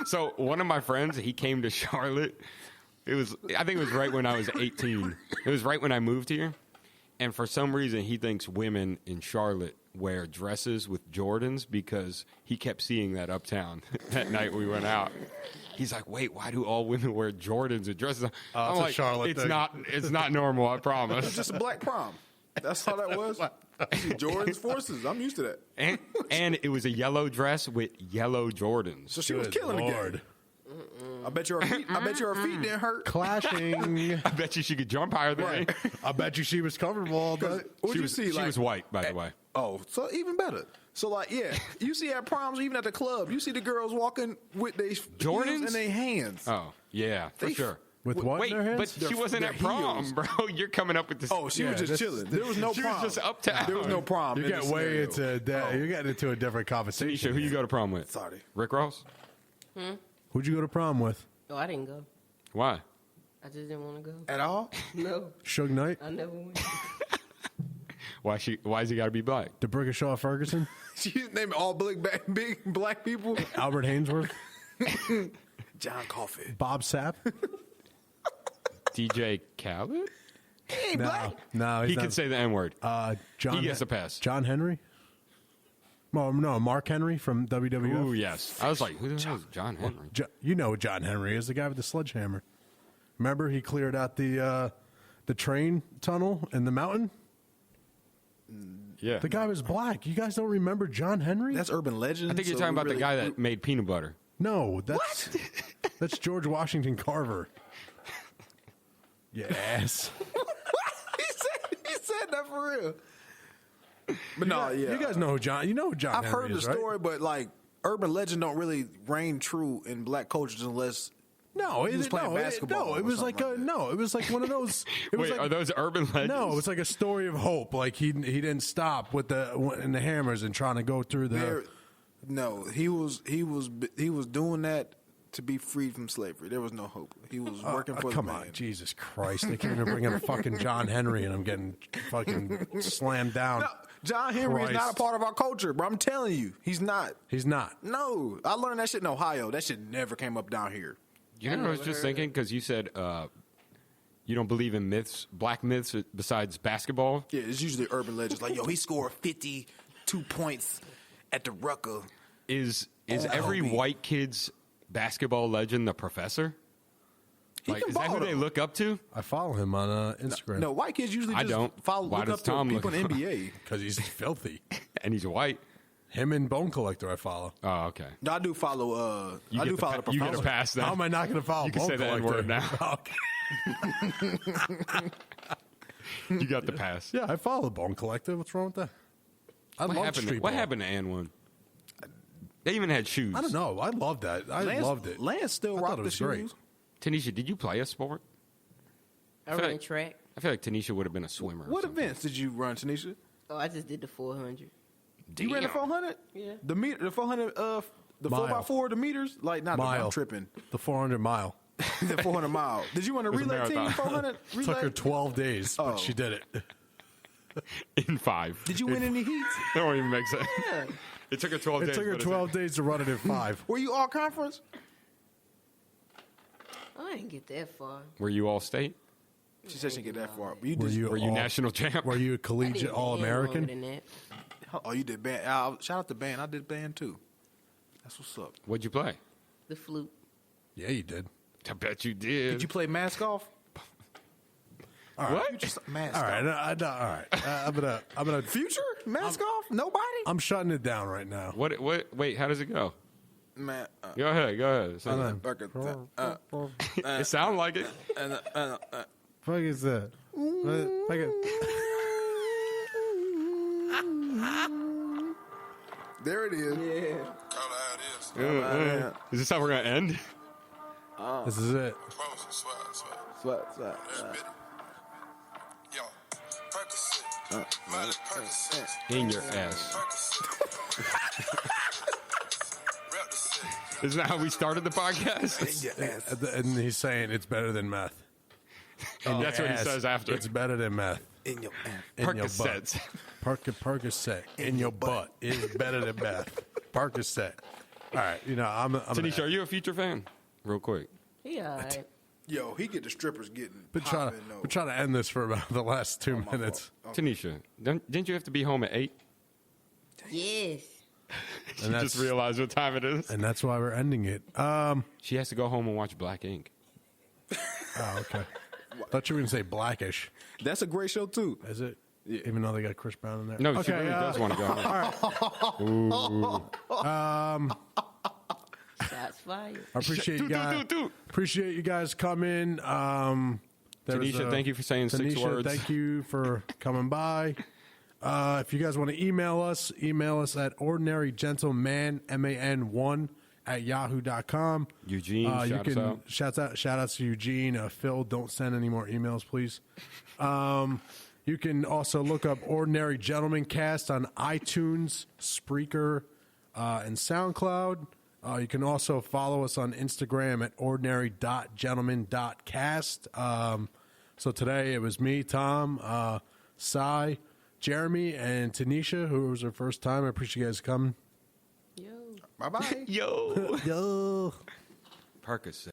So one of my friends, he came to Charlotte. I think it was right when I was 18. It was right when I moved here. And for some reason, he thinks women in Charlotte wear dresses with Jordans because he kept seeing that uptown that night we went out. He's like, wait, why do all women wear Jordans with dresses? I'm it's a like, Charlotte it's thing. it's not normal, I promise. It's just a black prom. That's all that was. Jordan's forces. I'm used to that. And it was a yellow dress with yellow Jordans. So she was Good killing the Lord. game. I bet you her feet didn't hurt. Clashing. I bet you she could jump higher than me. I bet you she was comfortable all day. What'd you see? She was white, by the way. Oh, so even better. So like, yeah, you see at proms, even at the club, you see the girls walking with their Jordans heels in their hands. Oh, yeah, for They- sure. With what Wait, in their but hands? she wasn't their at prom, heels. bro. You're coming up with this. Oh, she was just this- chilling. There was no she prom. was just uptown. There was no prom. You in get the way scenario. into that. You're getting into a different conversation. Tanisha, who you go to prom with? Sorry. Rick Ross? Who'd you go to prom with? Oh, I didn't go. Why? I just didn't want to go. At all? No, Suge Knight? I never went. Why has he got to be black? DeBrickashaw Ferguson? She's naming all big black people. Albert Hainsworth? John Coffey. Bob Sapp? DJ Khaled? Hey, black. No, he's He not. can say the N word. John he gets a pass. John Henry? No, Mark Henry from WWF. Ooh, yes. I was like, who the hell is John Henry? You know who John Henry is, the guy with the sledgehammer. Remember he cleared out the train tunnel in the mountain? Yeah. The guy was black. You guys don't remember John Henry? That's urban legend. I think you're so talking we about the really- guy that made peanut butter. No, that's George Washington Carver. Yes. he said that for real. But no, yeah. You guys know who John. You know who John I've Henry heard the is, right? story, but like urban legend don't really reign true in black cultures unless No, He was playing basketball No, it or was like something like that. it was like one of those. It was Wait, like, are those urban legends? No, it was like a story of hope. Like he didn't stop with the hammers and trying to go through the. no, he was doing that to be freed from slavery. There was no hope. He was working for come the on, man. Jesus Christ! They can't even bring in fucking John Henry, and I'm getting fucking slammed down. No, John Henry is not a Christ. part of our culture, bro. I'm telling you, he's not. He's not. No, I learned that shit in Ohio. That shit never came up down here. You know what I was just thinking? Because you said you don't believe in myths, black myths besides basketball. Yeah, it's usually urban legends. Like, yo, he scored 52 points at the Rucker. Is every Kobe. white kid's basketball legend the professor? Like, can is that ball, who they though. look up to? I follow him on Instagram. No, white kids usually I just don't. follow Why look does up Tom to people look in NBA. because he's filthy. And he's white. Him and Bone Collector, I follow. Oh, okay. No, I do follow. You I get do the follow pa- the you get professor. a pass then. How am I not going to follow You can Bone say the Collector? N-word now. Okay. You got the pass. Yeah, I follow Bone Collector. What's wrong with that? I What love happened? street What ball. happened to N1? They even had shoes. I don't know. I loved that. I loved it. Lance still I rocked thought it the was shoes. great. Tanisha, did you play a sport? I feel ran like- track. I feel like Tanisha would have been a swimmer. or What something. events did you run, Tanisha? Oh, I just did the 400. You ran the Damn. 400? Yeah. The meter, the 400, the Mile. 4x4, the meters, like not Mile. I'm tripping. The 400 mile. The 400 mile. Did you run a was a relay team? marathon. 400 relay? Took her 12 days, but Oh. she did it. In 5. Did you win any heats? That don't even make sense. Yeah. It took her 12 It days. took her but it's- 12 days to run it in 5. Were you all conference? Oh, I didn't get that far. Were you all state? She said she didn't get that far. But you Were did, you Were you all- national champ? Were you a I did collegiate band All longer American? than that. Oh, you did band. Shout out to band. I did band too. That's what's up. What'd you play? The flute. Yeah, you did. I bet you did. Did you play mask off? What? You just mask All right, off. all right. I'm gonna. Future mask off? Nobody? I'm shutting it down right now. What? Wait, how does it go? Man, Go ahead. Say it. fuck it. It sounds like it. Fuck is that? Like a, There it is. Yeah. Is this how we're gonna end? this is it. Sweat. In your ass. Isn't that how we started the podcast? And he's saying it's better than meth. That's what he Ass, says after. It's better than meth. In your ass. In your Percocets. butt. Percocet in your butt is better than meth. Percocet. All right, I'm Tanisha, are you a Future fan? Real quick. He all right. Yo, he get the strippers getting Been trying to end this for about the last 2 minutes. Tanisha, didn't you have to be home at 8? Yes. You just realized what time it is. And that's why we're ending it. She has to go home and watch Black Ink. Oh, okay. Thought you were going to say Blackish. That's a great show too. Is it? Yeah. Even though they got Chris Brown in there? No, she really does want to go home. Shots fired. I appreciate you guys. Appreciate you guys coming. Tanisha, thank you for saying 6 words. Thank you for coming by. If you guys want to email us at ordinarygentleman1 at yahoo.com. Eugene, shout outs to Eugene. Phil, don't send any more emails, please. You can also look up Ordinary Gentleman Cast on iTunes, Spreaker, and SoundCloud. You can also follow us on Instagram at ordinary.gentleman.cast. So today it was me, Tom, Cy, Jeremy, and Tanisha, who was her first time. I appreciate you guys coming. Yo. Bye bye. Yo. Yo. Percocet.